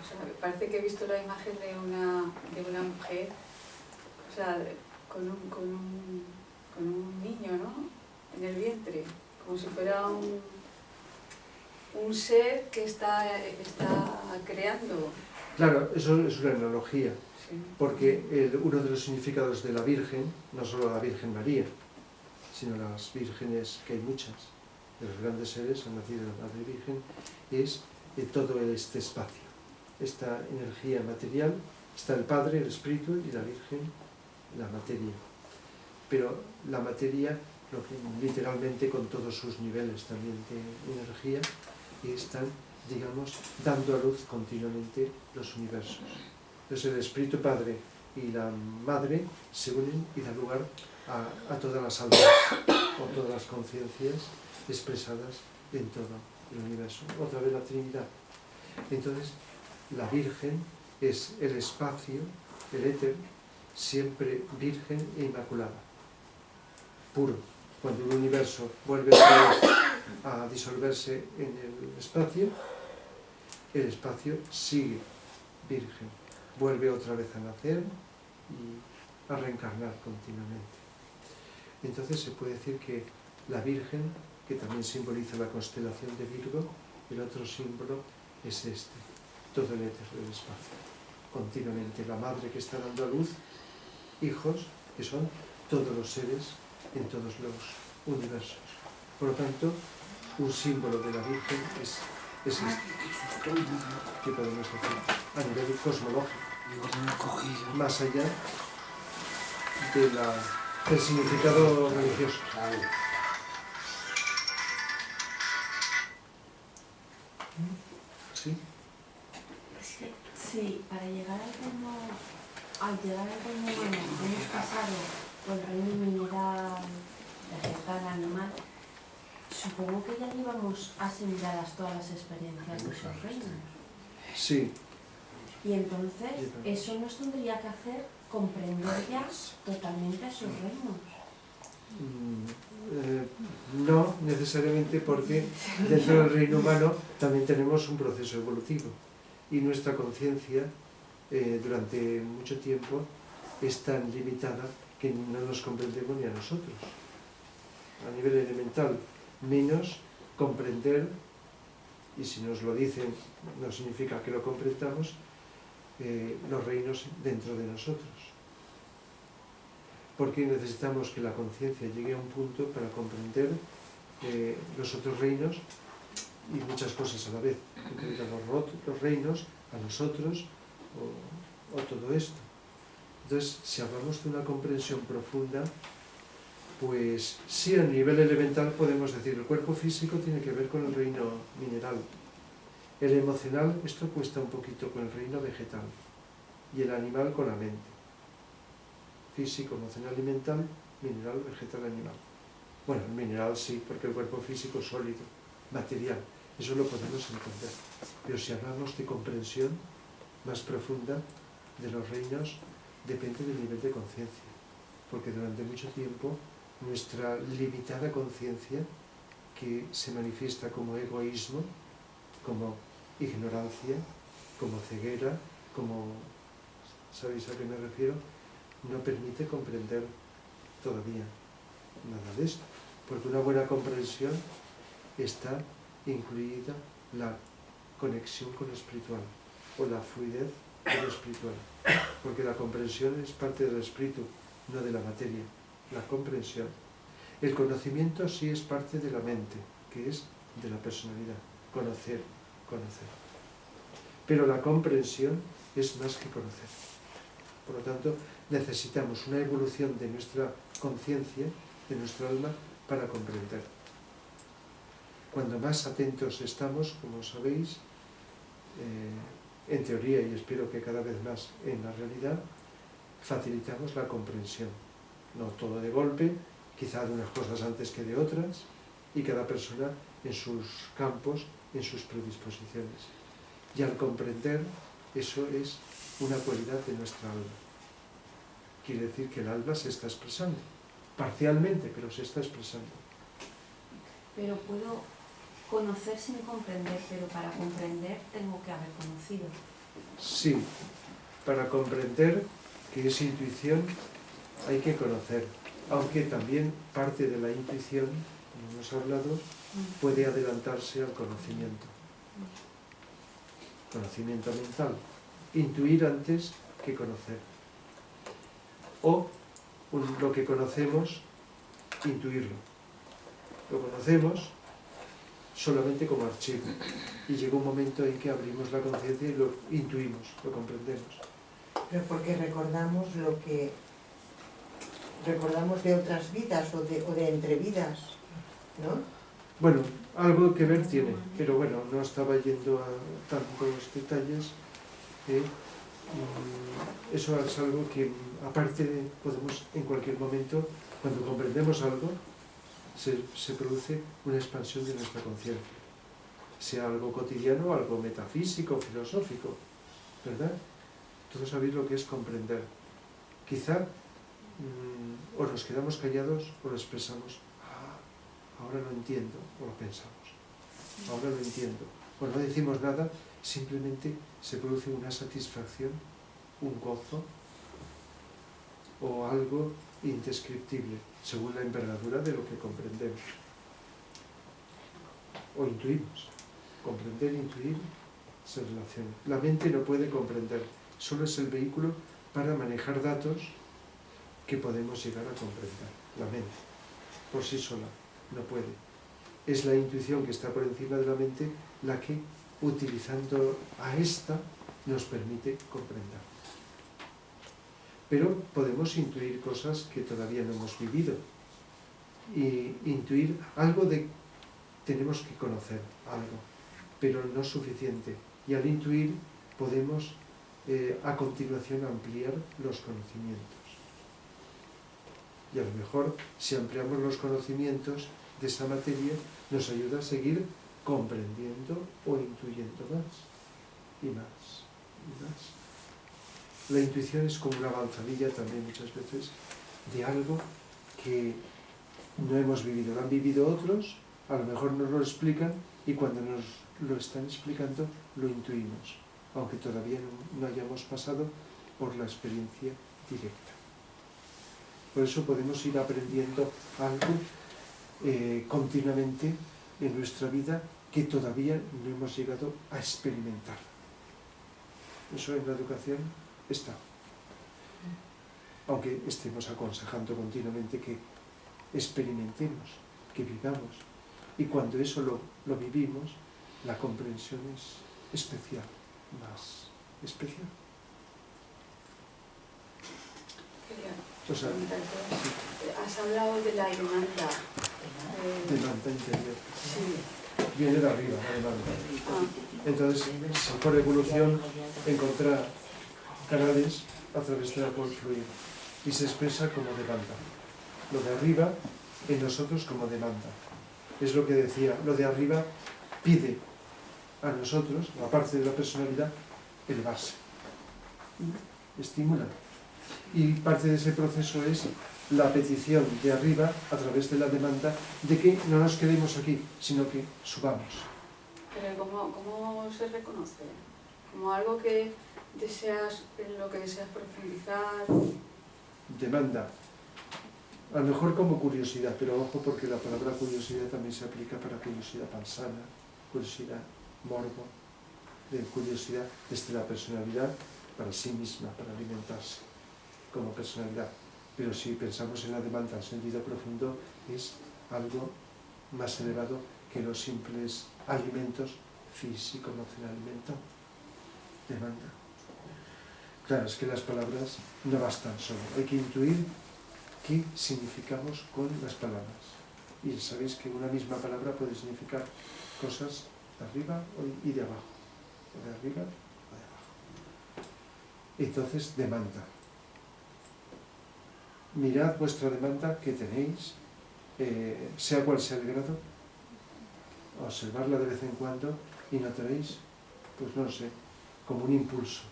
O sea, parece que he visto la imagen de una mujer, o sea, con un niño, ¿no?, en el vientre, como si fuera un ser que está creando. Claro, eso es una analogía, Sí. porque uno de los significados de la Virgen, no solo la Virgen María, sino las vírgenes, que hay muchas, de los grandes seres, han nacido la Madre Virgen, es todo este espacio, esta energía material, está el Padre, el Espíritu y la Virgen, la materia. Pero la materia, literalmente con todos sus niveles también de energía, están, digamos, dando a luz continuamente los universos. Entonces el Espíritu Padre y la Madre se unen y dan lugar a todas las almas o todas las conciencias expresadas en todo el universo. Otra vez la Trinidad. Entonces la Virgen es el espacio, el éter, siempre virgen e inmaculada, puro. Cuando un universo vuelve a disolverse en el espacio sigue virgen, vuelve otra vez a nacer y a reencarnar continuamente. Entonces se puede decir que la Virgen, que también simboliza la constelación de Virgo, el otro símbolo es este, todo el éter del espacio, continuamente. La Madre que está dando a luz hijos, que son todos los seres en todos los universos. Por lo tanto, un símbolo de la Virgen es este. ¿Qué podemos decir? A nivel cosmológico, más allá del significado religioso. ¿Sí? Sí, para llegar al reino humano hemos pasado por el reino mineral, vegetal, animal. Supongo que ya llevamos asimiladas todas las experiencias de esos reinos. Sí. Y entonces eso nos tendría que hacer comprender ya totalmente esos reinos. No necesariamente, porque dentro del reino humano también tenemos un proceso evolutivo y nuestra conciencia durante mucho tiempo es tan limitada que no nos comprendemos ni a nosotros. A nivel elemental, menos comprender, y si nos lo dicen no significa que lo comprendamos, los reinos dentro de nosotros. Porque necesitamos que la conciencia llegue a un punto para comprender los otros reinos y muchas cosas a la vez, incluidos los reinos, a nosotros o todo esto. Entonces, si hablamos de una comprensión profunda, pues sí, a nivel elemental podemos decir el cuerpo físico tiene que ver con el reino mineral. El emocional, esto cuesta un poquito con el reino vegetal, y el animal con la mente. Físico, emocional y mental, mineral, vegetal, animal. Bueno, el mineral sí, porque el cuerpo físico es sólido, material, eso lo podemos entender. Pero si hablamos de comprensión más profunda de los reinos, depende del nivel de conciencia, porque durante mucho tiempo nuestra limitada conciencia, que se manifiesta como egoísmo, como ignorancia, como ceguera, como... ¿Sabéis a qué me refiero? No permite comprender todavía nada de esto, porque una buena comprensión está incluida la conexión con lo espiritual, o la fluidez de lo espiritual, porque la comprensión es parte del espíritu, no de la materia, la comprensión. El conocimiento sí es parte de la mente, que es de la personalidad, conocer. Pero la comprensión es más que conocer. Por lo tanto, necesitamos una evolución de nuestra conciencia, de nuestra alma, para comprender. Cuando más atentos estamos, como sabéis, en teoría, y espero que cada vez más en la realidad, facilitamos la comprensión. No todo de golpe, quizá de unas cosas antes que de otras, y cada persona en sus campos, en sus predisposiciones. Y al comprender, Eso es una cualidad de nuestra alma. Quiere decir que el alma se está expresando, parcialmente, pero se está expresando. Pero puedo conocer sin comprender, pero para comprender tengo que haber conocido. Sí, para comprender que es intuición hay que conocer, aunque también parte de la intuición, como hemos hablado, puede adelantarse al conocimiento. Conocimiento mental. Intuir antes que conocer. O lo que conocemos, intuirlo. Lo conocemos solamente como archivo. Y llega un momento en que abrimos la conciencia y lo intuimos, lo comprendemos. Pero porque recordamos lo que recordamos de otras vidas o de entrevidas, ¿no? Bueno, algo que ver tiene, pero bueno, no estaba yendo a tantos detalles. Eso es algo que, aparte, podemos en cualquier momento, cuando comprendemos algo, se produce una expansión de nuestra conciencia. Sea algo cotidiano, algo metafísico, filosófico, ¿verdad? Todos sabéis lo que es comprender. Quizá o nos quedamos callados o lo expresamos. Ahora lo entiendo, o lo pensamos. Ahora lo entiendo. O no decimos nada, simplemente se produce una satisfacción, un gozo o algo indescriptible, según la envergadura de lo que comprendemos. O intuimos. Comprender, intuir, se relaciona. La mente no puede comprender, solo es el vehículo para manejar datos que podemos llegar a comprender. La mente, por sí sola, no puede. Es la intuición que está por encima de la mente la que, utilizando a esta, nos permite comprender. Pero podemos intuir cosas que todavía no hemos vivido. Y intuir algo de... Tenemos que conocer algo, pero no suficiente. Y al intuir podemos a continuación ampliar los conocimientos. Y a lo mejor, si ampliamos los conocimientos de esa materia, nos ayuda a seguir comprendiendo o intuyendo más y más y más. La intuición es como una avanzadilla también muchas veces de algo que no hemos vivido. Lo han vivido otros, a lo mejor nos lo explican y cuando nos lo están explicando lo intuimos, aunque todavía no hayamos pasado por la experiencia directa. Por eso podemos ir aprendiendo algo continuamente en nuestra vida que todavía no hemos llegado a experimentar. Eso en la educación está. Aunque estemos aconsejando continuamente que experimentemos, que vivamos. Y cuando eso lo vivimos, la comprensión es especial, más especial. O sea, has hablado de la demanda. Demanda interior. Sí. Viene de arriba, la demanda. Entonces, por evolución, encontrar canales a través de la cual fluir. Y se expresa como demanda. Lo de arriba, en nosotros como demanda. Es lo que decía, lo de arriba pide a nosotros, aparte de la personalidad, elevarse. Estimula. Y parte de ese proceso es la petición de arriba, a través de la demanda, de que no nos quedemos aquí, sino que subamos. Pero ¿cómo se reconoce? ¿Como algo que deseas, en lo que deseas profundizar? Demanda. A lo mejor como curiosidad, pero ojo porque la palabra curiosidad también se aplica para curiosidad malsana, curiosidad morbo, de curiosidad desde la personalidad para sí misma, para alimentarse como personalidad. Pero si pensamos en la demanda en sentido profundo, es algo más elevado que los simples alimentos físico, emocional y mental. Demanda. Claro, es que las palabras no bastan solo. Hay que intuir qué significamos con las palabras. Y sabéis que una misma palabra puede significar cosas de arriba y de abajo. O de arriba o de abajo. Entonces, demanda. Mirad vuestra demanda que tenéis, sea cual sea el grado, observarla de vez en cuando y notaréis, pues no sé, como un impulso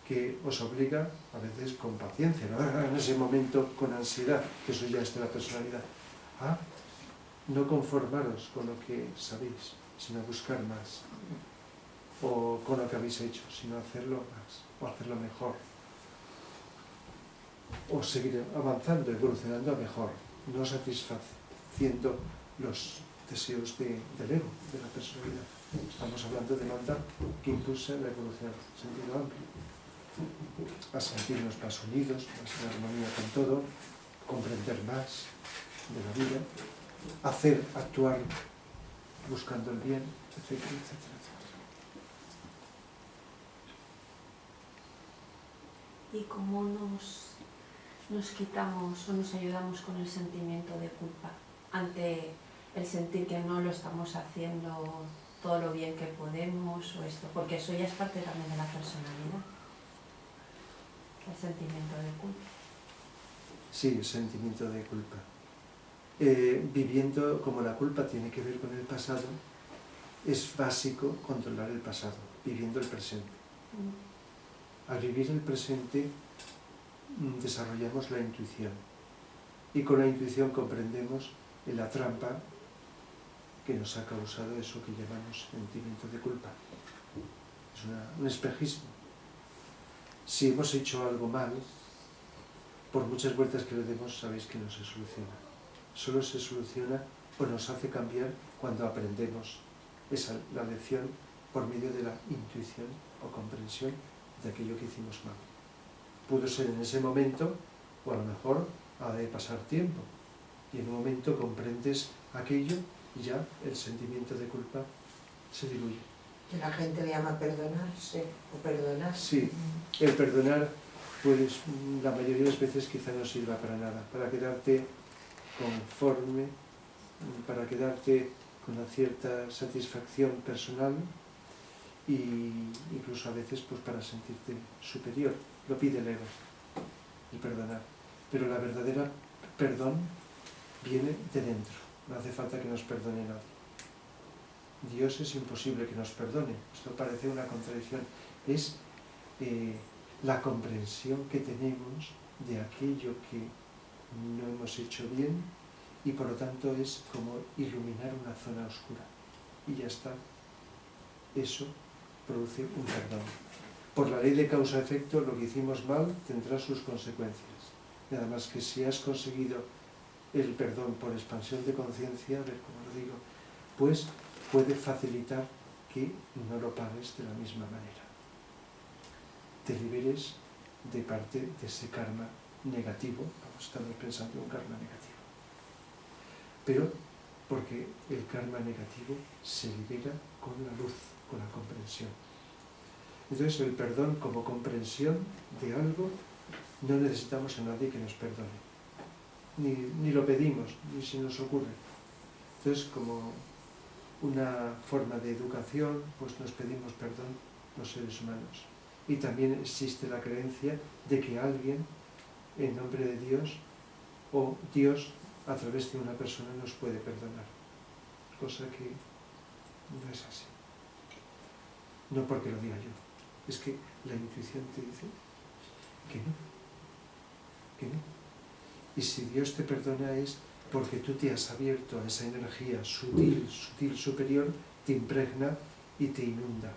que os obliga, a veces con paciencia, ¿no? En ese momento con ansiedad, que eso ya es de la personalidad, a no conformaros con lo que sabéis, sino buscar más, o con lo que habéis hecho, sino hacerlo más, o hacerlo mejor, o seguir avanzando, evolucionando a mejor, no satisfaciendo los deseos del ego, de la personalidad. Estamos hablando de manda que impulsa la evolución en sentido amplio, a sentirnos más unidos, más en armonía con todo, comprender más de la vida, hacer, actuar buscando el bien, etcétera, etcétera, etcétera. ¿Y cómo nos quitamos o nos ayudamos con el sentimiento de culpa ante el sentir que no lo estamos haciendo todo lo bien que podemos o esto? Porque eso ya es parte también de la personalidad, el sentimiento de culpa. Sí, el sentimiento de culpa. Viviendo, como la culpa tiene que ver con el pasado, es básico controlar el pasado, viviendo el presente. Al vivir el presente desarrollamos la intuición y con la intuición comprendemos la trampa que nos ha causado eso que llamamos sentimiento de culpa. Es un espejismo. Si hemos hecho algo mal, por muchas vueltas que le demos, sabéis que no se soluciona. Solo se soluciona o nos hace cambiar cuando aprendemos la lección por medio de la intuición o comprensión de aquello que hicimos mal. Pudo ser en ese momento, o a lo mejor ha de pasar tiempo, y en un momento comprendes aquello y ya el sentimiento de culpa se diluye. Que la gente le llama perdonarse o perdonar. Sí, el perdonar, pues la mayoría de las veces quizá no sirva para nada, para quedarte conforme, para quedarte con una cierta satisfacción personal y incluso a veces pues para sentirte superior. Lo pide el ego, el perdonar. Pero la verdadera perdón viene de dentro, no hace falta que nos perdone nadie. Dios es imposible que nos perdone, esto parece una contradicción, es la comprensión que tenemos de aquello que no hemos hecho bien y por lo tanto es como iluminar una zona oscura y ya está, eso produce un perdón. Por la ley de causa-efecto, lo que hicimos mal tendrá sus consecuencias, nada más que si has conseguido el perdón por expansión de conciencia, a ver cómo lo digo, pues puede facilitar que no lo pagues de la misma manera. Te liberes de parte de ese karma negativo, estamos pensando en un karma negativo. Pero porque el karma negativo se libera con la luz, con la comprensión. Entonces el perdón como comprensión de algo, no necesitamos a nadie que nos perdone. Ni lo pedimos, ni se nos ocurre. Entonces como una forma de educación, pues nos pedimos perdón los seres humanos. Y también existe la creencia de que alguien, en nombre de Dios, o Dios, a través de una persona, nos puede perdonar. Cosa que no es así. No porque lo diga yo. Es que la intuición te dice que no. Que no. Y si Dios te perdona es porque tú te has abierto a esa energía sutil, superior, te impregna y te inunda.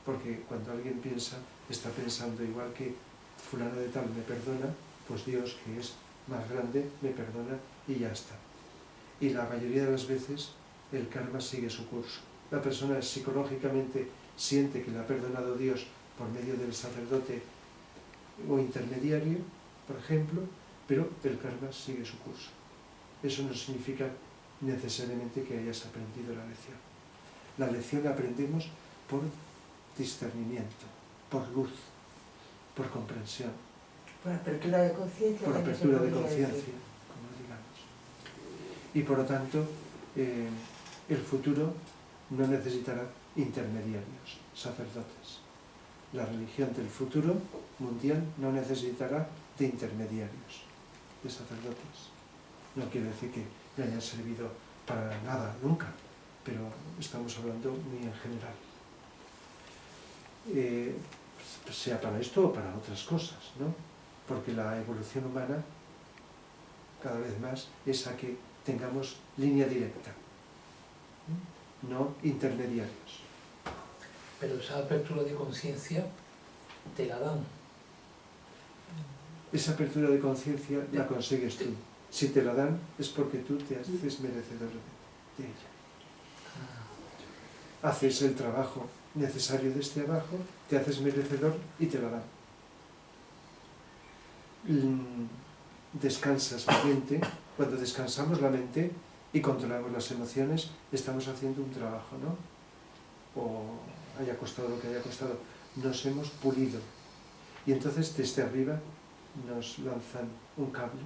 Porque cuando alguien piensa, está pensando igual que fulano de tal me perdona, pues Dios, que es más grande, me perdona y ya está. Y la mayoría de las veces el karma sigue su curso. La persona psicológicamente siente que le ha perdonado Dios por medio del sacerdote o intermediario, por ejemplo, pero el karma sigue su curso. Eso no significa necesariamente que hayas aprendido la lección. La lección la aprendemos por discernimiento, por luz, por comprensión. Por apertura de conciencia. Por apertura de conciencia, como digamos. Y por lo tanto, el futuro no necesitará intermediarios, sacerdotes. La religión del futuro mundial no necesitará de intermediarios, de sacerdotes. No quiere decir que no hayan servido para nada nunca, pero estamos hablando muy en general. sea para esto o para otras cosas, ¿no? Porque la evolución humana cada vez más es a que tengamos línea directa, no intermediarios. Pero esa apertura de conciencia te la dan. Esa apertura de conciencia la consigues tú. Si te la dan es porque tú te haces merecedor de ella. Haces el trabajo necesario desde abajo, te haces merecedor y te la dan. Descansas la mente. Cuando descansamos la mente y controlamos las emociones, estamos haciendo un trabajo, ¿no? O haya costado lo que haya costado, nos hemos pulido. Y entonces desde arriba nos lanzan un cable,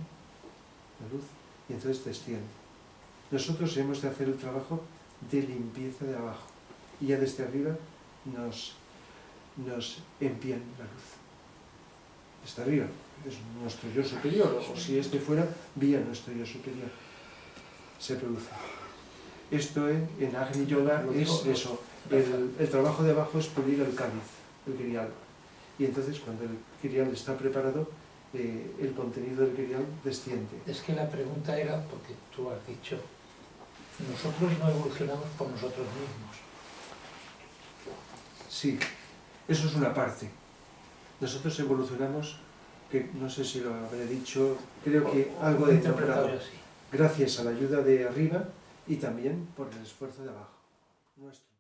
la luz, y entonces desciende. Nosotros hemos de hacer el trabajo de limpieza de abajo. Y ya desde arriba nos envían la luz. Desde arriba, es nuestro yo superior, o si es de fuera, vía nuestro yo superior. Se produce. Esto en Agni Yoga es eso. El trabajo de abajo es pulir el cáliz, el grial. Y entonces cuando el grial está preparado, el contenido del grial desciende. Es que la pregunta era, porque tú has dicho, nosotros no evolucionamos por nosotros mismos. Sí, eso es una parte. Nosotros evolucionamos, que no sé si lo habré dicho, creo que algo de interpretado nombrado, así. gracias a la ayuda de arriba y también por el esfuerzo de abajo nuestro.